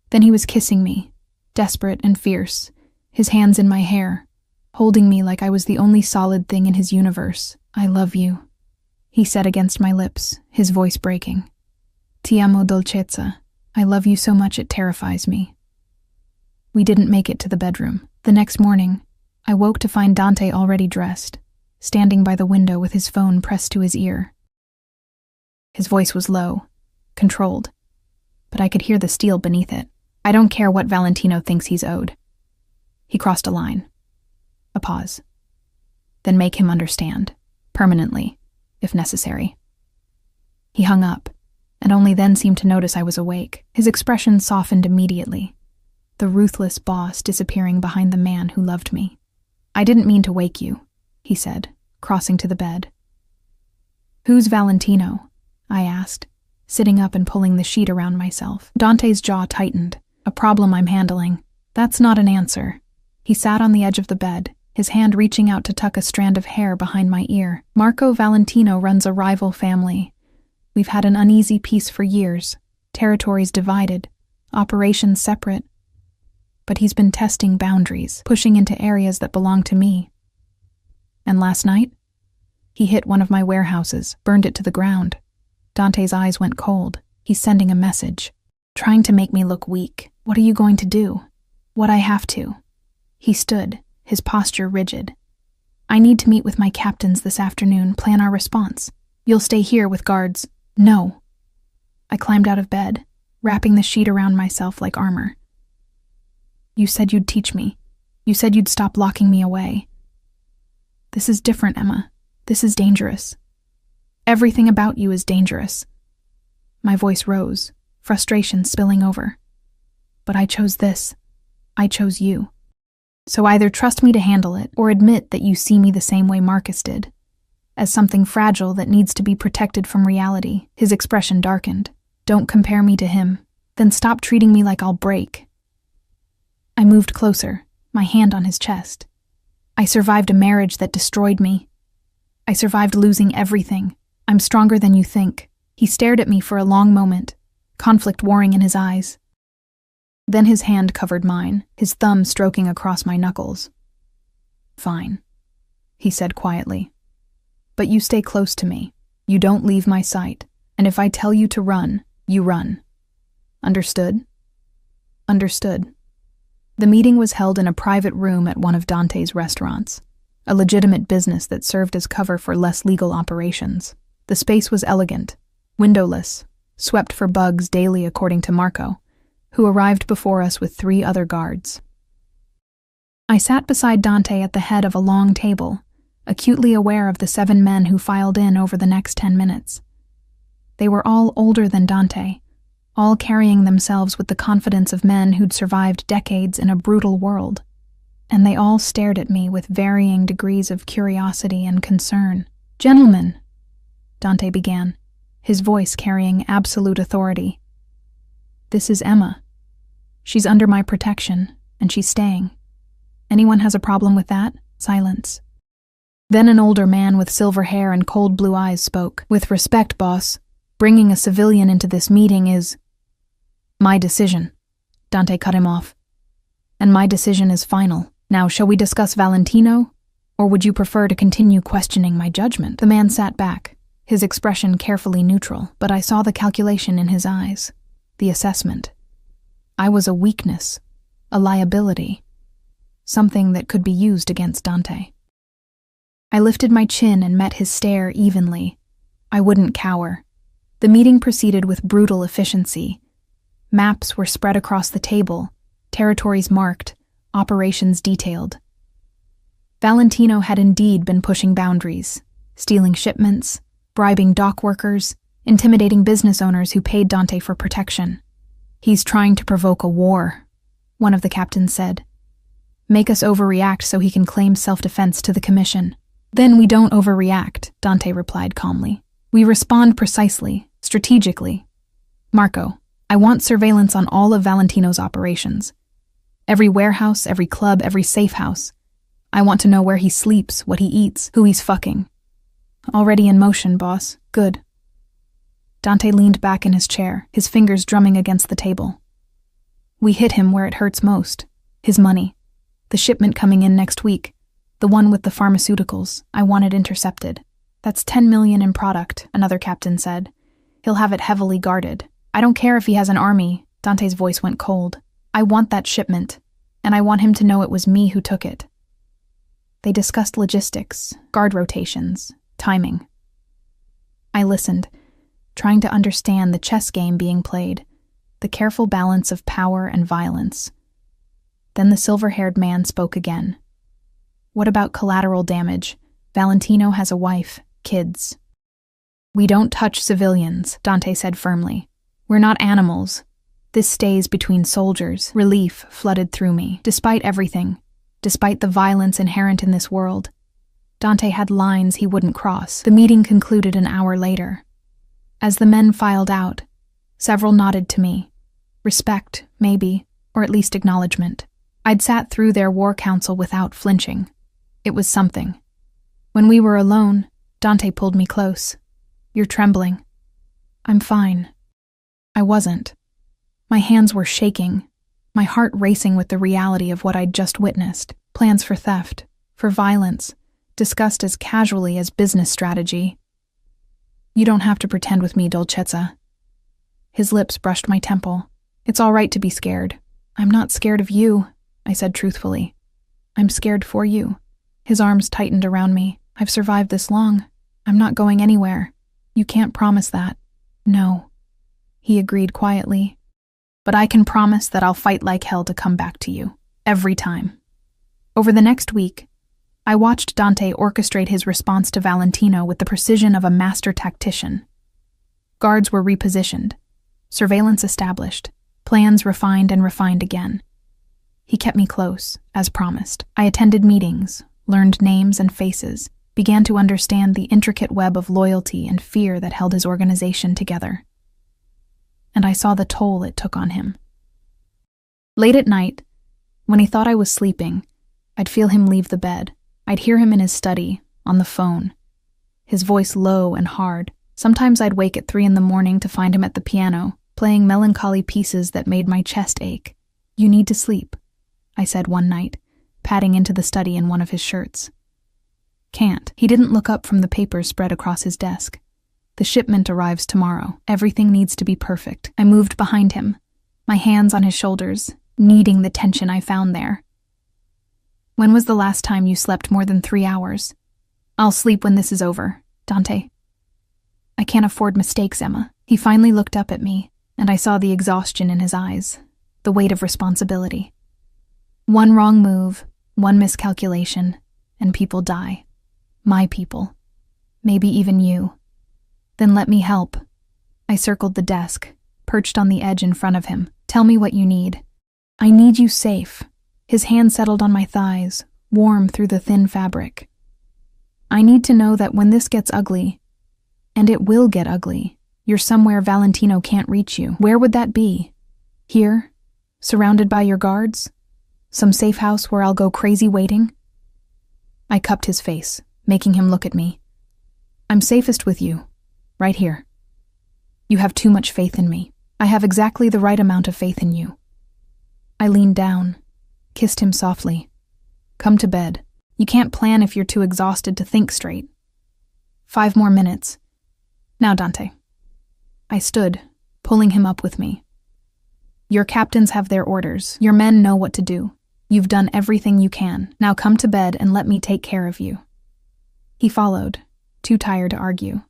Then he was kissing me, desperate and fierce, his hands in my hair, holding me like I was the only solid thing in his universe. I love you, he said against my lips, his voice breaking. Ti amo, Dolcezza. I love you so much it terrifies me. We didn't make it to the bedroom. The next morning, I woke to find Dante already dressed, standing by the window with his phone pressed to his ear. His voice was low, controlled, but I could hear the steel beneath it. I don't care what Valentino thinks he's owed. He crossed a line. A pause. Then make him understand, permanently, if necessary. He hung up, and only then seemed to notice I was awake. His expression softened immediately, the ruthless boss disappearing behind the man who loved me. "I didn't mean to wake you," he said, crossing to the bed. "Who's Valentino?" I asked, sitting up and pulling the sheet around myself. Dante's jaw tightened. "A problem I'm handling." "That's not an answer." He sat on the edge of the bed, his hand reaching out to tuck a strand of hair behind my ear. "Marco Valentino runs a rival family. We've had an uneasy peace for years, territories divided, operations separate. But he's been testing boundaries, pushing into areas that belong to me. And last night, he hit one of my warehouses, burned it to the ground." Dante's eyes went cold. "He's sending a message, trying to make me look weak. What are you going to do?" "What I have to." He stood, his posture rigid. "I need to meet with my captains this afternoon, plan our response. You'll stay here with guards." "No." I climbed out of bed, wrapping the sheet around myself like armor. "You said you'd teach me. You said you'd stop locking me away." "This is different, Emma. This is dangerous. Everything about you is dangerous." My voice rose, frustration spilling over. "But I chose this. I chose you. So either trust me to handle it, or admit that you see me the same way Marcus did, as something fragile that needs to be protected from reality." His expression darkened. "Don't compare me to him. Then stop treating me like I'll break." I moved closer, my hand on his chest. "I survived a marriage that destroyed me. I survived losing everything. I'm stronger than you think." He stared at me for a long moment, conflict warring in his eyes. Then his hand covered mine, his thumb stroking across my knuckles. "Fine," he said quietly. "But you stay close to me. You don't leave my sight. And if I tell you to run, you run. Understood?" "Understood." The meeting was held in a private room at one of Dante's restaurants, a legitimate business that served as cover for less legal operations. The space was elegant, windowless, swept for bugs daily according to Marco, who arrived before us with 3 other guards. I sat beside Dante at the head of a long table, acutely aware of the 7 men who filed in over the next 10 minutes. They were all older than Dante, all carrying themselves with the confidence of men who'd survived decades in a brutal world, and they all stared at me with varying degrees of curiosity and concern. "Gentlemen," Dante began, his voice carrying absolute authority. "This is Emma. She's under my protection, and she's staying. Anyone has a problem with that?" Silence. Then an older man with silver hair and cold blue eyes spoke. "With respect, boss, bringing a civilian into this meeting is my decision." Dante cut him off. "And my decision is final. Now, shall we discuss Valentino, or would you prefer to continue questioning my judgment?" The man sat back, his expression carefully neutral, but I saw the calculation in his eyes, the assessment. I was a weakness, a liability, something that could be used against Dante. I lifted my chin and met his stare evenly. I wouldn't cower. The meeting proceeded with brutal efficiency. Maps were spread across the table, territories marked, operations detailed. Valentino had indeed been pushing boundaries, stealing shipments, bribing dock workers, intimidating business owners who paid Dante for protection. "He's trying to provoke a war," one of the captains said. "Make us overreact so he can claim self-defense to the commission." "Then we don't overreact," Dante replied calmly. "We respond precisely, strategically. Marco, I want surveillance on all of Valentino's operations. Every warehouse, every club, every safe house. I want to know where he sleeps, what he eats, who he's fucking." "Already in motion, boss. Good." Dante leaned back in his chair, his fingers drumming against the table. "We hit him where it hurts most. His money. The shipment coming in next week. The one with the pharmaceuticals. I want it intercepted." "That's 10 million in product," another captain said. "He'll have it heavily guarded. I don't care if he has an army." Dante's voice went cold. "I want that shipment, and I want him to know it was me who took it." They discussed logistics, guard rotations, timing. I listened, trying to understand the chess game being played, the careful balance of power and violence. Then the silver-haired man spoke again. "What about collateral damage? Valentino has a wife, kids." "We don't touch civilians," Dante said firmly. "We're not animals. This stays between soldiers." Relief flooded through me. Despite everything, despite the violence inherent in this world, Dante had lines he wouldn't cross. The meeting concluded an hour later. As the men filed out, several nodded to me. Respect, maybe, or at least acknowledgement. I'd sat through their war council without flinching. It was something. When we were alone, Dante pulled me close. "You're trembling." "I'm fine." I wasn't. My hands were shaking, my heart racing with the reality of what I'd just witnessed. Plans for theft, for violence, discussed as casually as business strategy. "You don't have to pretend with me, Dolcezza." His lips brushed my temple. "It's all right to be scared." "I'm not scared of you," I said truthfully. "I'm scared for you." His arms tightened around me. "I've survived this long. I'm not going anywhere. You can't promise that." "No," he agreed quietly. "But I can promise that I'll fight like hell to come back to you. Every time." Over the next week, I watched Dante orchestrate his response to Valentino with the precision of a master tactician. Guards were repositioned, surveillance established, plans refined and refined again. He kept me close, as promised. I attended meetings, learned names and faces, began to understand the intricate web of loyalty and fear that held his organization together. And I saw the toll it took on him. Late at night, when he thought I was sleeping, I'd feel him leave the bed. I'd hear him in his study, on the phone, his voice low and hard. Sometimes I'd wake at 3 a.m. to find him at the piano, playing melancholy pieces that made my chest ache. "You need to sleep," I said one night, padding into the study in one of his shirts. "Can't." He didn't look up from the papers spread across his desk. "The shipment arrives tomorrow. Everything needs to be perfect." I moved behind him, my hands on his shoulders, kneading the tension I found there. "When was the last time you slept more than 3 hours?" "I'll sleep when this is over, Dante." "I can't afford mistakes, Emma." He finally looked up at me, and I saw the exhaustion in his eyes, the weight of responsibility. One wrong move, one miscalculation, and people die. My people. Maybe even you. "Then let me help." I circled the desk, perched on the edge in front of him. "Tell me what you need." "I need you safe." His hand settled on my thighs, warm through the thin fabric. "I need to know that when this gets ugly, and it will get ugly, you're somewhere Valentino can't reach you. Where would that be? Here? Surrounded by your guards? Some safe house where I'll go crazy waiting?" I cupped his face, making him look at me. "I'm safest with you. Right here. You have too much faith in me. I have exactly the right amount of faith in you." I leaned down, kissed him softly. "Come to bed. You can't plan if you're too exhausted to think straight. 5 more minutes. Now, Dante." I stood, pulling him up with me. "Your captains have their orders. Your men know what to do. You've done everything you can. Now come to bed and let me take care of you." He followed, too tired to argue.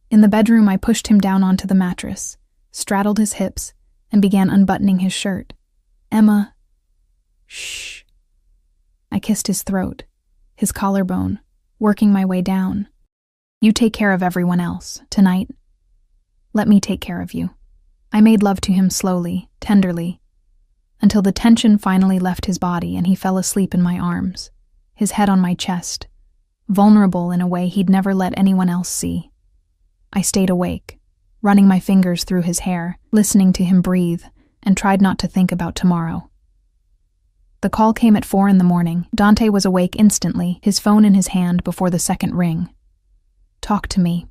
In the bedroom, I pushed him down onto the mattress, straddled his hips, and began unbuttoning his shirt. "Emma." "Shh." I kissed his throat, his collarbone, working my way down. "You take care of everyone else. Tonight, let me take care of you." I made love to him slowly, tenderly, until the tension finally left his body and he fell asleep in my arms, his head on my chest, vulnerable in a way he'd never let anyone else see. I stayed awake, running my fingers through his hair, listening to him breathe, and tried not to think about tomorrow. The call came at 4 a.m. Dante was awake instantly, his phone in his hand before the second ring. "Talk to me."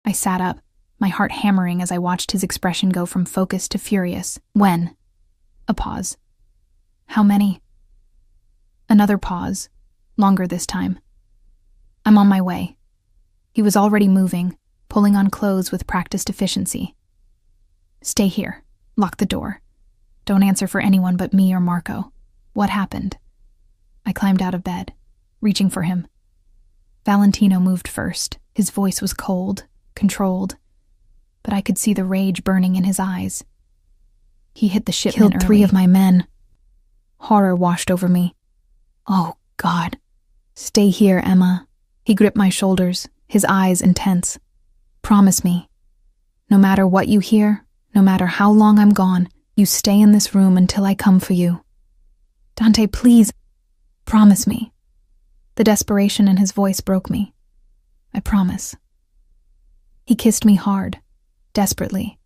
I sat up, my heart hammering as I watched his expression go from focused to furious. "When?" A pause. "How many?" Another pause, longer this time. "I'm on my way." He was already moving, pulling on clothes with practiced efficiency. "Stay here. Lock the door. Don't answer for anyone but me or Marco. What happened?" I climbed out of bed, reaching for him. Valentino moved first. His voice was cold, controlled, but I could see the rage burning in his eyes. "He hit the shipment early. Killed 3 of my men." Horror washed over me. "Oh, God." "Stay here, Emma." He gripped my shoulders, his eyes intense. Promise me. No matter what you hear, no matter how long I'm gone, you stay in this room until I come for you. Dante, please. Promise me. The desperation in his voice broke me. I promise. He kissed me hard, desperately,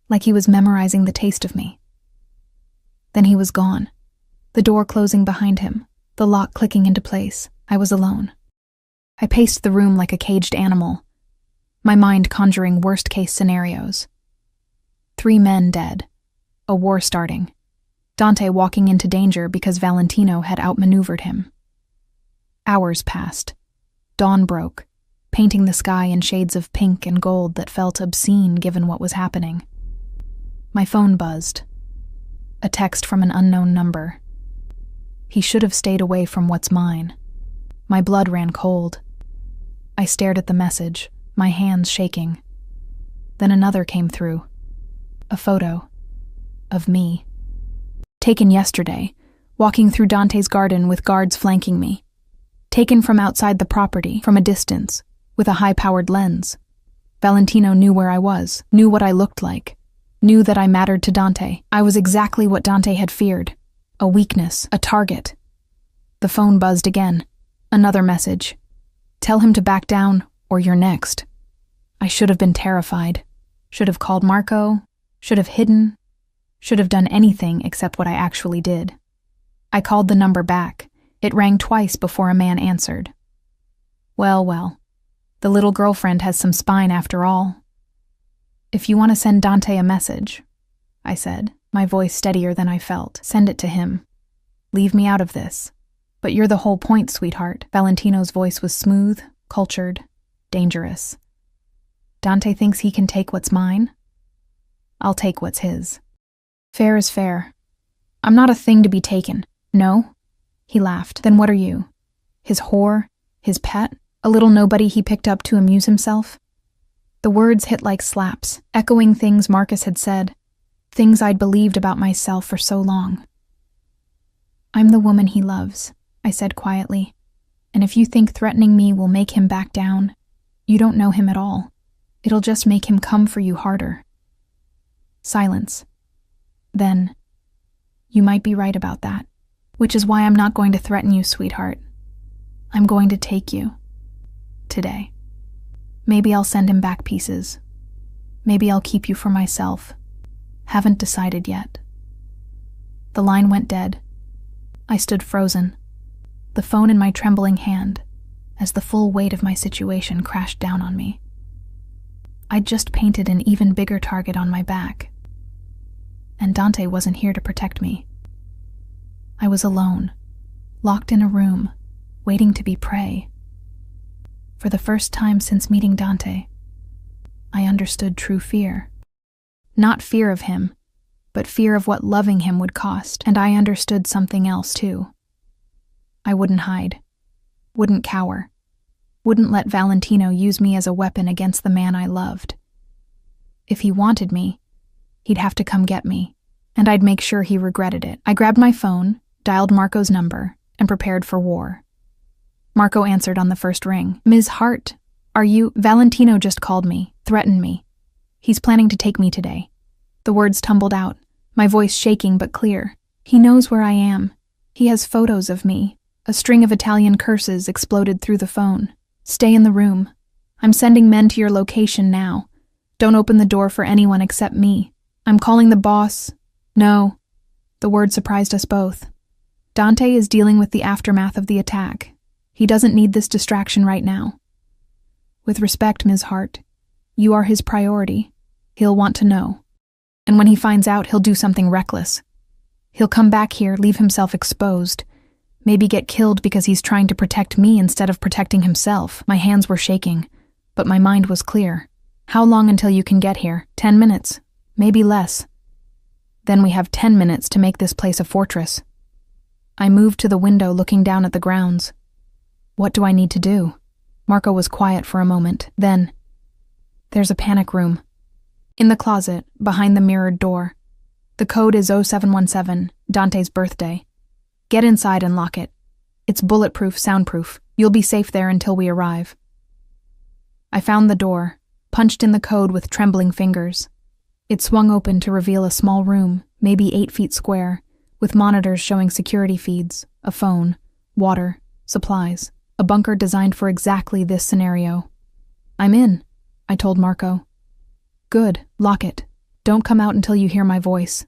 like he was memorizing the taste of me. Then he was gone, the door closing behind him, the lock clicking into place. I was alone. I paced the room like a caged animal, my mind conjuring worst-case scenarios. 3 men dead, a war starting, Dante walking into danger because Valentino had outmaneuvered him. Hours passed. Dawn broke, painting the sky in shades of pink and gold that felt obscene given what was happening. My phone buzzed. A text from an unknown number. He should have stayed away from what's mine. My blood ran cold. I stared at the message, my hands shaking. Then another came through. A photo. Of me. Taken yesterday, walking through Dante's garden with guards flanking me. Taken from outside the property, from a distance, with a high-powered lens. Valentino knew where I was, knew what I looked like, knew that I mattered to Dante. I was exactly what Dante had feared. A weakness, a target. The phone buzzed again. Another message. Tell him to back down, or you're next. I should have been terrified. Should have called Marco. Should have hidden. Should have done anything except what I actually did. I called the number back. It rang twice before a man answered. Well. The little girlfriend has some spine after all. If you want to send Dante a message, I said, my voice steadier than I felt, send it to him. Leave me out of this. But you're the whole point, sweetheart. Valentino's voice was smooth, cultured, dangerous. Dante thinks he can take what's mine? I'll take what's his. Fair is fair. I'm not a thing to be taken. No? He laughed. Then what are you? His whore? His pet? A little nobody he picked up to amuse himself? The words hit like slaps, echoing things Marcus had said, things I'd believed about myself for so long. I'm the woman he loves, I said quietly, and if you think threatening me will make him back down, you don't know him at all. It'll just make him come for you harder. Silence. Then, you might be right about that, which is why I'm not going to threaten you, sweetheart. I'm going to take you. Today. Maybe I'll send him back pieces. Maybe I'll keep you for myself. Haven't decided yet. The line went dead. I stood frozen, the phone in my trembling hand, as the full weight of my situation crashed down on me. I'd just painted an even bigger target on my back. And Dante wasn't here to protect me. I was alone, locked in a room, waiting to be prey. For the first time since meeting Dante, I understood true fear. Not fear of him, but fear of what loving him would cost, and I understood something else too. I wouldn't hide, wouldn't cower, wouldn't let Valentino use me as a weapon against the man I loved. If he wanted me, he'd have to come get me, and I'd make sure he regretted it. I grabbed my phone, dialed Marco's number, and prepared for war. Marco answered on the first ring. Ms. Hart, are you? Valentino just called me, threatened me. He's planning to take me today. The words tumbled out, my voice shaking but clear. He knows where I am. He has photos of me. A string of Italian curses exploded through the phone. Stay in the room. I'm sending men to your location now. Don't open the door for anyone except me. I'm calling the boss. No. The word surprised us both. Dante is dealing with the aftermath of the attack. He doesn't need this distraction right now. With respect, Ms. Hart, you are his priority. He'll want to know. And when he finds out, he'll do something reckless. He'll come back here, leave himself exposed. Maybe get killed because he's trying to protect me instead of protecting himself. My hands were shaking, but my mind was clear. How long until you can get here? 10 minutes. Maybe less. Then we have 10 minutes to make this place a fortress. I moved to the window looking down at the grounds. What do I need to do? Marco was quiet for a moment. Then, there's a panic room. In the closet, behind the mirrored door. The code is 0717, Dante's birthday. Get inside and lock it. It's bulletproof, soundproof. You'll be safe there until we arrive. I found the door, punched in the code with trembling fingers. It swung open to reveal a small room, maybe 8 feet square, with monitors showing security feeds, a phone, water, supplies, a bunker designed for exactly this scenario. "I'm in," I told Marco. "Good, lock it. Don't come out until you hear my voice."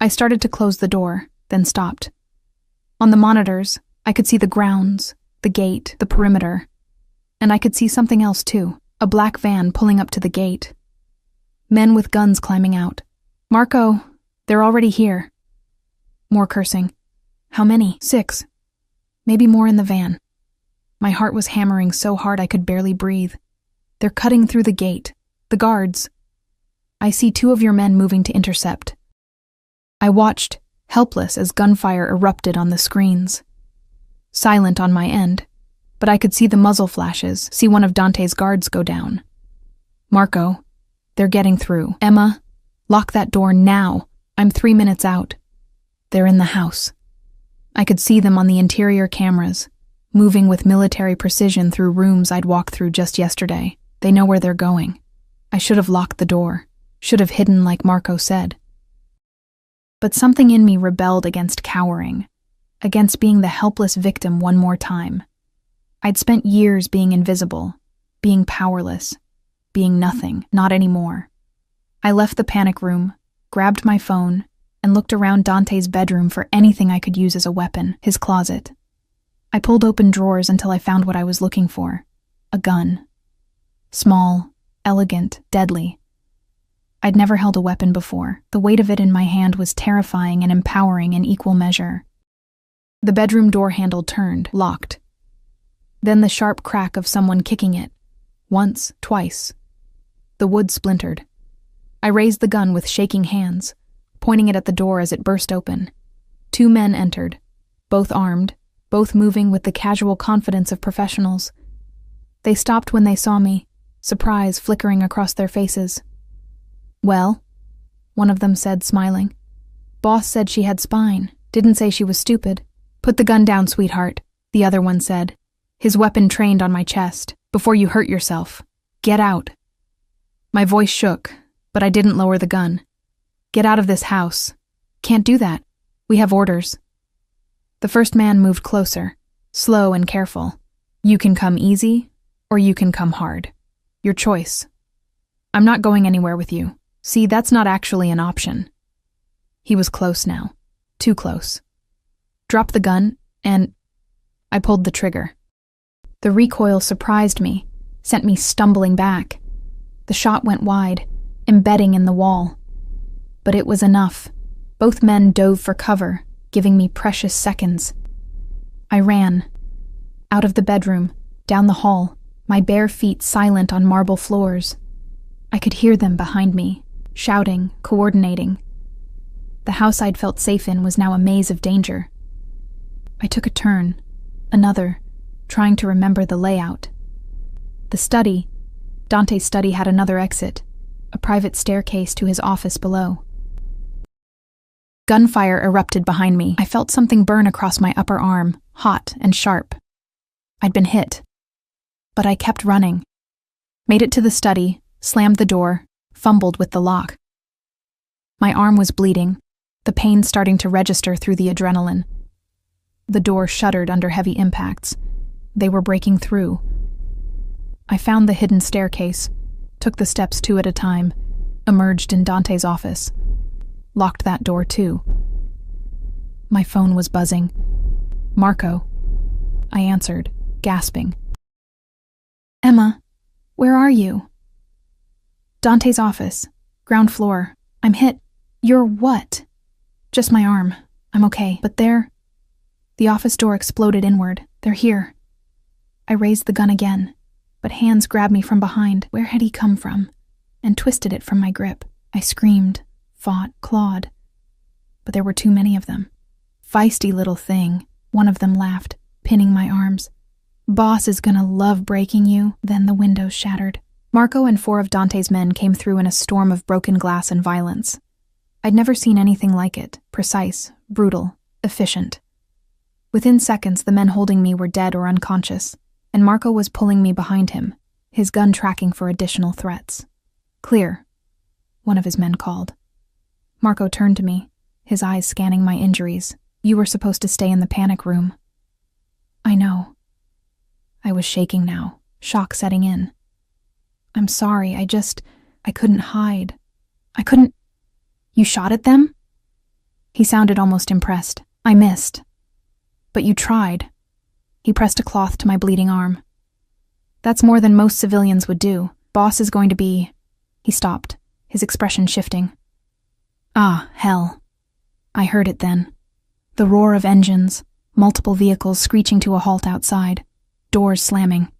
I started to close the door, then stopped. On the monitors, I could see the grounds, the gate, the perimeter. And I could see something else too, a black van pulling up to the gate. Men with guns climbing out. "Marco, they're already here." More cursing. "How many?" "6. Maybe more in the van." My heart was hammering so hard I could barely breathe. "They're cutting through the gate. The guards. I see 2 of your men moving to intercept." I watched, helpless as gunfire erupted on the screens. Silent on my end, but I could see the muzzle flashes, see one of Dante's guards go down. "Marco, they're getting through. Emma, lock that door now. I'm 3 minutes out." "They're in the house." I could see them on the interior cameras, moving with military precision through rooms I'd walked through just yesterday. They know where they're going. I should have locked the door, should have hidden like Marco said. But something in me rebelled against cowering, against being the helpless victim one more time. I'd spent years being invisible, being powerless, being nothing, not anymore. I left the panic room, grabbed my phone, and looked around Dante's bedroom for anything I could use as a weapon, his closet. I pulled open drawers until I found what I was looking for, a gun. Small, elegant, deadly. I'd never held a weapon before. The weight of it in my hand was terrifying and empowering in equal measure. The bedroom door handle turned, locked. Then the sharp crack of someone kicking it. Once, twice. The wood splintered. I raised the gun with shaking hands, pointing it at the door as it burst open. 2 men entered, both armed, both moving with the casual confidence of professionals. They stopped when they saw me, surprise flickering across their faces. "Well," one of them said, smiling. "Boss said she had spine, didn't say she was stupid." "Put the gun down, sweetheart," the other one said, his weapon trained on my chest. "Before you hurt yourself. Get out." My voice shook, but I didn't lower the gun. "Get out of this house." "Can't do that. We have orders." The first man moved closer, slow and careful. "You can come easy, or you can come hard. Your choice. I'm not going anywhere with you. See, that's not actually an option." He was close now. Too close. "Drop the gun, and..." I pulled the trigger. The recoil surprised me, sent me stumbling back. The shot went wide, embedding in the wall. But it was enough. Both men dove for cover, giving me precious seconds. I ran. Out of the bedroom, down the hall, my bare feet silent on marble floors. I could hear them behind me, shouting, coordinating. The house I'd felt safe in was now a maze of danger. I took a turn, another, trying to remember the layout. The study, Dante's study, had another exit, a private staircase to his office below. Gunfire erupted behind me. I felt something burn across my upper arm, hot and sharp. I'd been hit. But I kept running. Made it to the study, slammed the door, fumbled with the lock. My arm was bleeding, the pain starting to register through the adrenaline. The door shuddered under heavy impacts. They were breaking through. I found the hidden staircase, took the steps 2 at a time, emerged in Dante's office. Locked that door too. My phone was buzzing. "Marco." I answered, gasping. "Emma, where are you?" "Dante's office, ground floor. I'm hit." "You're what?" "Just my arm. I'm okay, but they're..." The office door exploded inward. "They're here." I raised the gun again, but hands grabbed me from behind. Where had he come from? And twisted it from my grip. I screamed, fought, clawed. But there were too many of them. "Feisty little thing," one of them laughed, pinning my arms. "Boss is gonna love breaking you." Then the windows shattered. Marco and 4 of Dante's men came through in a storm of broken glass and violence. I'd never seen anything like it. Precise, brutal, efficient. Within seconds, the men holding me were dead or unconscious, and Marco was pulling me behind him, his gun tracking for additional threats. "Clear," one of his men called. Marco turned to me, his eyes scanning my injuries. "You were supposed to stay in the panic room." "I know." I was shaking now, shock setting in. "I'm sorry, I couldn't hide. I couldn't—" "You shot at them?" He sounded almost impressed. "I missed. But you tried." He pressed a cloth to my bleeding arm. "That's more than most civilians would do. Boss is going to be—" He stopped, his expression shifting. "Ah, hell." I heard it then. The roar of engines, multiple vehicles screeching to a halt outside, doors slamming.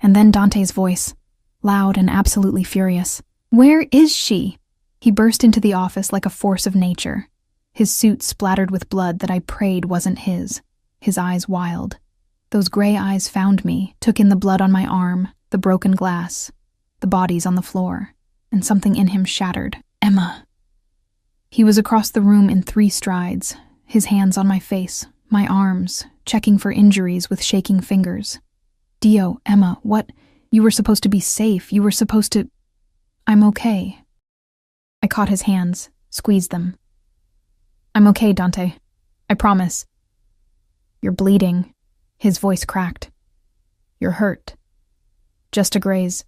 And then Dante's voice, loud and absolutely furious. "Where is she?" He burst into the office like a force of nature, his suit splattered with blood that I prayed wasn't his eyes wild. Those gray eyes found me, took in the blood on my arm, the broken glass, the bodies on the floor, and something in him shattered. "Emma." He was across the room in 3 strides, his hands on my face, my arms, checking for injuries with shaking fingers. "Dio, Emma, what? You were supposed to be safe. You were supposed to—" "I'm okay." I caught his hands, squeezed them. "I'm okay, Dante. I promise." "You're bleeding." His voice cracked. "You're hurt." "Just a graze.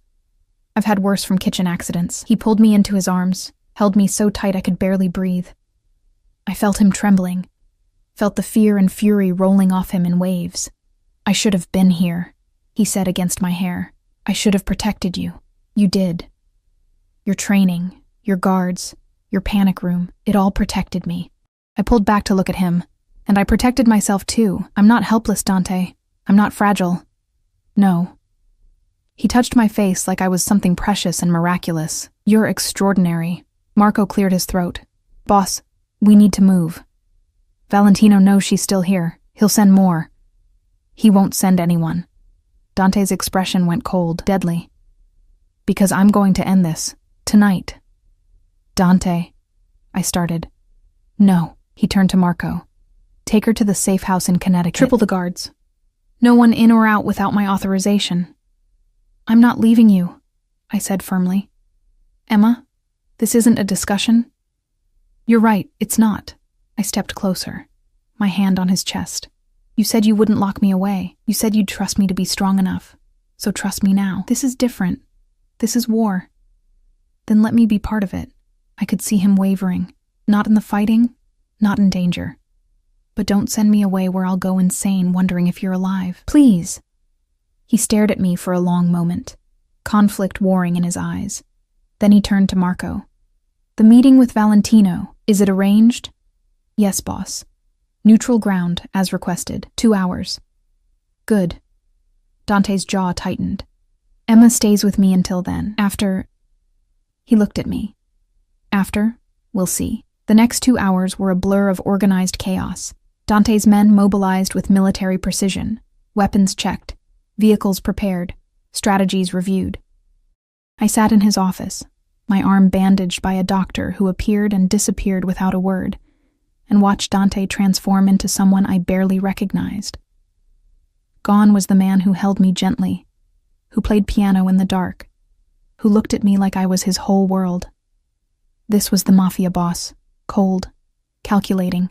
I've had worse from kitchen accidents." He pulled me into his arms, held me so tight I could barely breathe. I felt him trembling, felt the fear and fury rolling off him in waves. "I should have been here," he said against my hair. "I should have protected you. You did. Your training, your guards, your panic room, it all protected me." I pulled back to look at him, and I protected myself too. "I'm not helpless, Dante. I'm not fragile. No." He touched my face like I was something precious and miraculous. "You're extraordinary." Marco cleared his throat. "Boss, we need to move. Valentino knows she's still here. He'll send more." "He won't send anyone." Dante's expression went cold, deadly. "Because I'm going to end this. Tonight." "Dante," I started. "No." He turned to Marco. "Take her to the safe house in Connecticut. Triple the guards. No one in or out without my authorization." "I'm not leaving you," I said firmly. "Emma, this isn't a discussion." "You're right, it's not." I stepped closer, my hand on his chest. "You said you wouldn't lock me away. You said you'd trust me to be strong enough. So trust me now. This is different. This is war." "Then let me be part of it." I could see him wavering. "Not in the fighting, not in danger. But don't send me away where I'll go insane wondering if you're alive. Please." He stared at me for a long moment, conflict warring in his eyes. Then he turned to Marco. "The meeting with Valentino, is it arranged?" "Yes, boss. Neutral ground, as requested. 2 hours." "Good." Dante's jaw tightened. "Emma stays with me until then. After—" He looked at me. "After, we'll see." The next 2 hours were a blur of organized chaos. Dante's men mobilized with military precision, weapons checked, vehicles prepared, strategies reviewed. I sat in his office, my arm bandaged by a doctor who appeared and disappeared without a word, and watched Dante transform into someone I barely recognized. Gone was the man who held me gently, who played piano in the dark, who looked at me like I was his whole world. This was the Mafia boss, cold, calculating,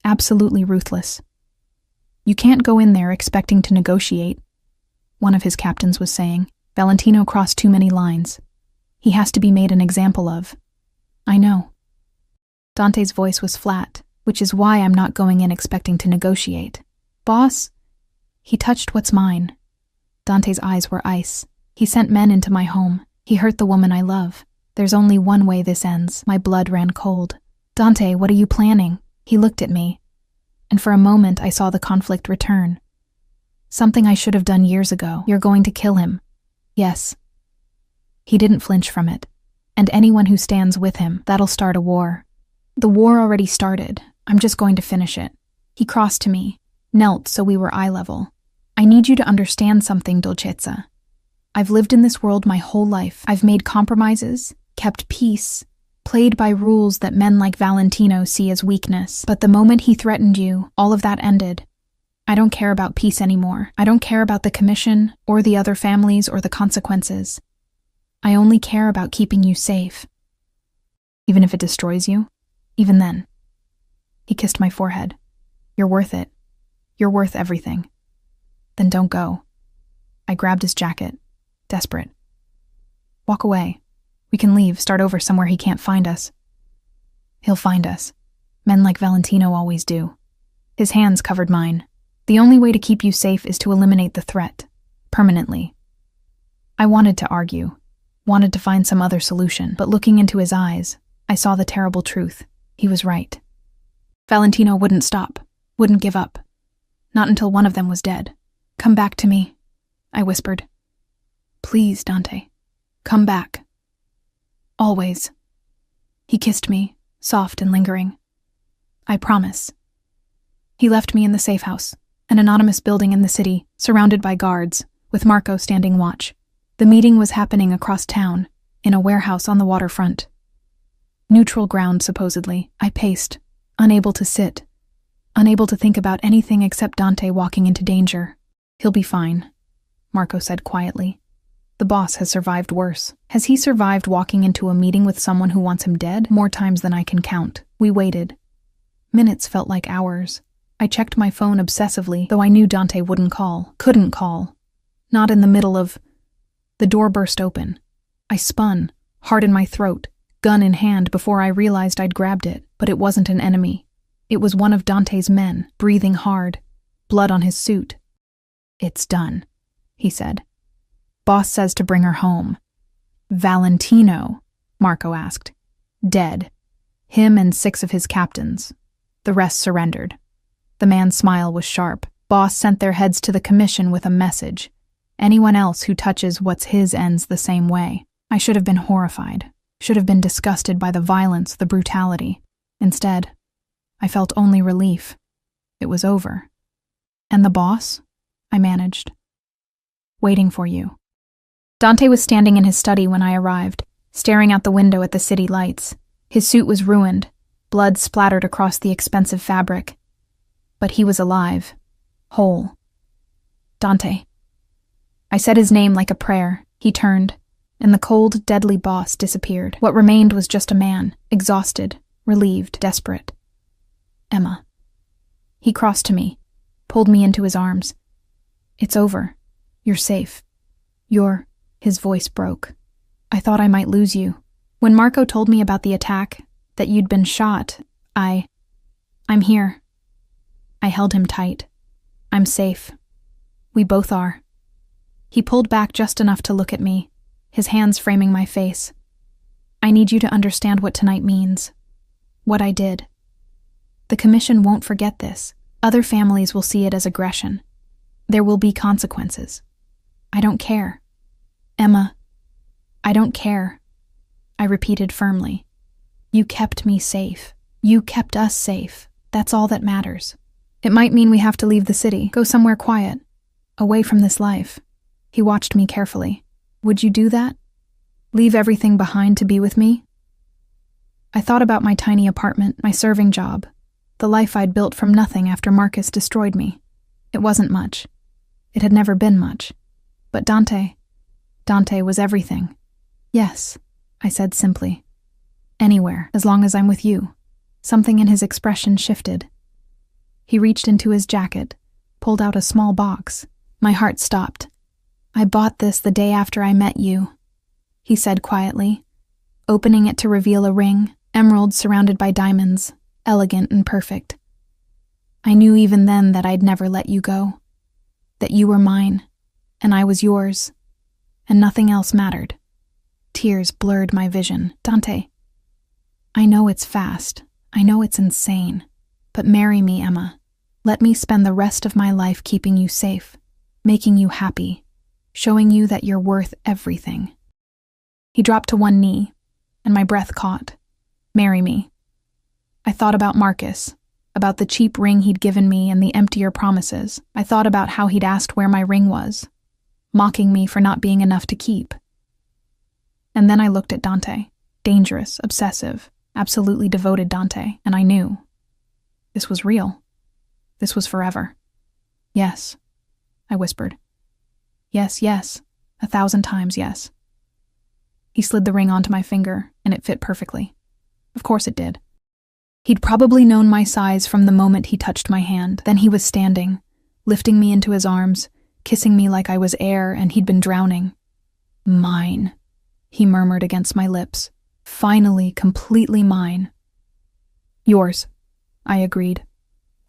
absolutely ruthless. "You can't go in there expecting to negotiate," one of his captains was saying. "Valentino crossed too many lines. He has to be made an example of." "I know." Dante's voice was flat, which is why I'm not going in expecting to negotiate. "Boss?" He touched what's mine. Dante's eyes were ice. "He sent men into my home. He hurt the woman I love. There's only one way this ends." My blood ran cold. "Dante, what are you planning?" He looked at me, and for a moment I saw the conflict return. "Something I should have done years ago. You're going to kill him." "Yes." He didn't flinch from it. "And anyone who stands with him, that'll start a war." "The war already started. I'm just going to finish it." He crossed to me, knelt so we were eye level. "I need you to understand something, Dolcezza. I've lived in this world my whole life. I've made compromises, kept peace, played by rules that men like Valentino see as weakness. But the moment he threatened you, all of that ended. I don't care about peace anymore. I don't care about the commission or the other families or the consequences. I only care about keeping you safe. Even if it destroys you, even then. He kissed my forehead. You're worth it. You're worth everything. Then don't go. I grabbed his jacket, desperate. Walk away. We can leave, start over somewhere he can't find us. He'll find us. Men like Valentino always do. His hands covered mine. The only way to keep you safe is to eliminate the threat, permanently. I wanted to argue, wanted to find some other solution, but looking into his eyes, I saw the terrible truth. He was right. Valentino wouldn't stop, wouldn't give up. Not until one of them was dead. Come back to me, I whispered. Please, Dante. Come back. Always. He kissed me, soft and lingering. I promise. He left me in the safe house, an anonymous building in the city, surrounded by guards, with Marco standing watch. The meeting was happening across town, in a warehouse on the waterfront. Neutral ground, supposedly. I paced, unable to sit, unable to think about anything except Dante walking into danger. He'll be fine, Marco said quietly. The boss has survived worse. Has he survived walking into a meeting with someone who wants him dead? More times than I can count. We waited. Minutes felt like hours. I checked my phone obsessively, though I knew Dante wouldn't call, couldn't call. Not in the middle of... The door burst open. I spun, heart in my throat, gun in hand before I realized I'd grabbed it, but it wasn't an enemy. It was one of Dante's men, breathing hard, blood on his suit. It's done, he said. Boss says to bring her home. Valentino, Marco asked. Dead. Him and 6 of his captains. The rest surrendered. The man's smile was sharp. Boss sent their heads to the commission with a message. Anyone else who touches what's his ends the same way. I should have been horrified. Should have been disgusted by the violence, the brutality. Instead, I felt only relief. It was over. And the boss? I managed. Waiting for you. Dante was standing in his study when I arrived, staring out the window at the city lights. His suit was ruined, blood splattered across the expensive fabric. But he was alive, whole. Dante. I said his name like a prayer. He turned, and the cold, deadly boss disappeared. What remained was just a man, exhausted, relieved, desperate. Emma. He crossed to me, pulled me into his arms. It's over. You're safe. You're... His voice broke. I thought I might lose you. When Marco told me about the attack, that you'd been shot, I'm here. I held him tight. I'm safe. We both are. He pulled back just enough to look at me, his hands framing my face. I need you to understand what tonight means. What I did. The commission won't forget this. Other families will see it as aggression. There will be consequences. I don't care. Emma, I don't care. I repeated firmly. You kept me safe. You kept us safe. That's all that matters. It might mean we have to leave the city, go somewhere quiet, away from this life. He watched me carefully. Would you do that? Leave everything behind to be with me? I thought about my tiny apartment, my serving job, the life I'd built from nothing after Marcus destroyed me. It wasn't much. It had never been much. But Dante was everything. Yes, I said simply. Anywhere, as long as I'm with you. Something in his expression shifted. He reached into his jacket, pulled out a small box. My heart stopped. I bought this the day after I met you, he said quietly, opening it to reveal a ring, emerald surrounded by diamonds, elegant and perfect. I knew even then that I'd never let you go, that you were mine, and I was yours. And nothing else mattered. Tears blurred my vision. Dante, I know it's fast. I know it's insane. But marry me, Emma. Let me spend the rest of my life keeping you safe, making you happy, showing you that you're worth everything. He dropped to one knee, and my breath caught. Marry me. I thought about Marcus, about the cheap ring he'd given me and the emptier promises. I thought about how he'd asked where my ring was, mocking me for not being enough to keep. And then I looked at Dante, dangerous, obsessive, absolutely devoted Dante, and I knew. This was real. This was forever. Yes, I whispered. Yes, yes, 1,000 times yes. He slid the ring onto my finger, and it fit perfectly. Of course it did. He'd probably known my size from the moment he touched my hand. Then he was standing, lifting me into his arms, kissing me like I was air and he'd been drowning. Mine, he murmured against my lips. Finally, completely mine. Yours, I agreed.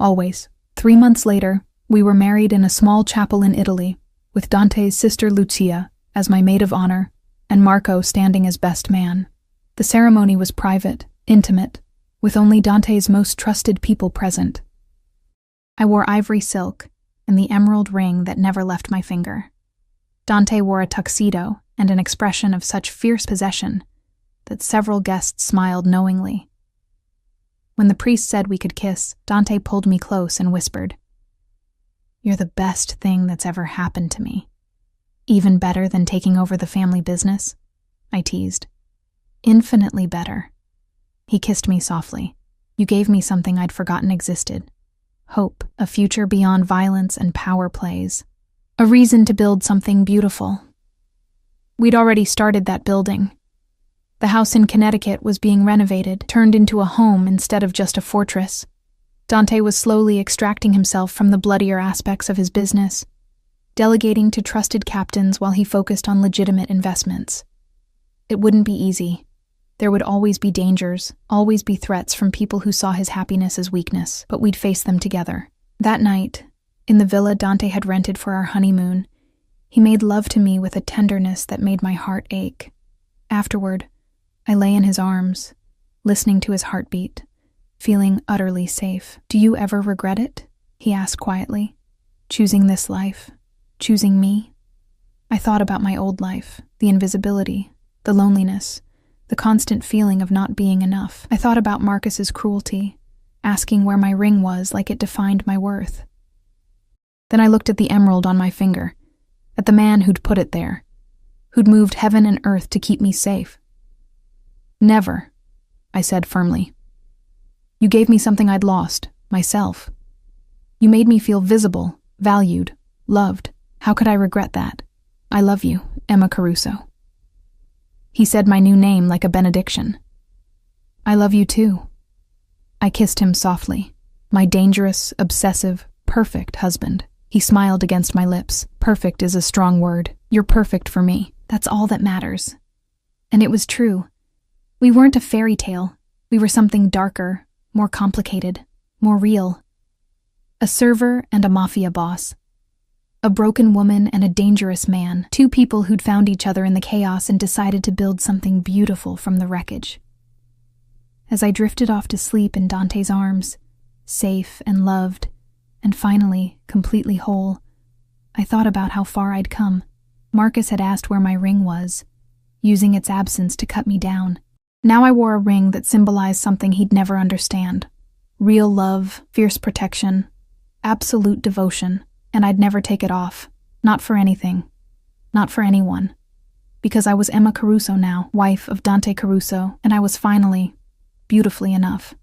Always. 3 months later, we were married in a small chapel in Italy, with Dante's sister Lucia as my maid of honor, and Marco standing as best man. The ceremony was private, intimate, with only Dante's most trusted people present. I wore ivory silk and the emerald ring that never left my finger. Dante wore a tuxedo and an expression of such fierce possession that several guests smiled knowingly. When the priest said we could kiss, Dante pulled me close and whispered, "You're the best thing that's ever happened to me. Even better than taking over the family business," I teased. "Infinitely better." He kissed me softly. "You gave me something I'd forgotten existed. Hope, a future beyond violence and power plays. A reason to build something beautiful." We'd already started that building. The house in Connecticut was being renovated, turned into a home instead of just a fortress. Dante was slowly extracting himself from the bloodier aspects of his business, delegating to trusted captains while he focused on legitimate investments. It wouldn't be easy. There would always be dangers, always be threats from people who saw his happiness as weakness, but we'd face them together. That night, in the villa Dante had rented for our honeymoon, he made love to me with a tenderness that made my heart ache. Afterward, I lay in his arms, listening to his heartbeat, feeling utterly safe. "Do you ever regret it?" he asked quietly. "Choosing this life? Choosing me?" I thought about my old life, the invisibility, the loneliness, the constant feeling of not being enough. I thought about Marcus's cruelty, asking where my ring was like it defined my worth. Then I looked at the emerald on my finger, at the man who'd put it there, who'd moved heaven and earth to keep me safe. "Never," I said firmly. "You gave me something I'd lost, myself. You made me feel visible, valued, loved. How could I regret that? I love you, Emma Caruso." He said my new name like a benediction. "I love you too." I kissed him softly, my dangerous, obsessive, perfect husband. He smiled against my lips. "Perfect is a strong word. You're perfect for me. That's all that matters." And it was true. We weren't a fairy tale. We were something darker, more complicated, more real. A server and a mafia boss. A broken woman and a dangerous man. Two people who'd found each other in the chaos and decided to build something beautiful from the wreckage. As I drifted off to sleep in Dante's arms, safe and loved, and finally completely whole, I thought about how far I'd come. Marcus had asked where my ring was, using its absence to cut me down. Now I wore a ring that symbolized something he'd never understand. Real love, fierce protection, absolute devotion, and I'd never take it off. Not for anything. Not for anyone. Because I was Emma Caruso now, wife of Dante Caruso, and I was finally, beautifully enough.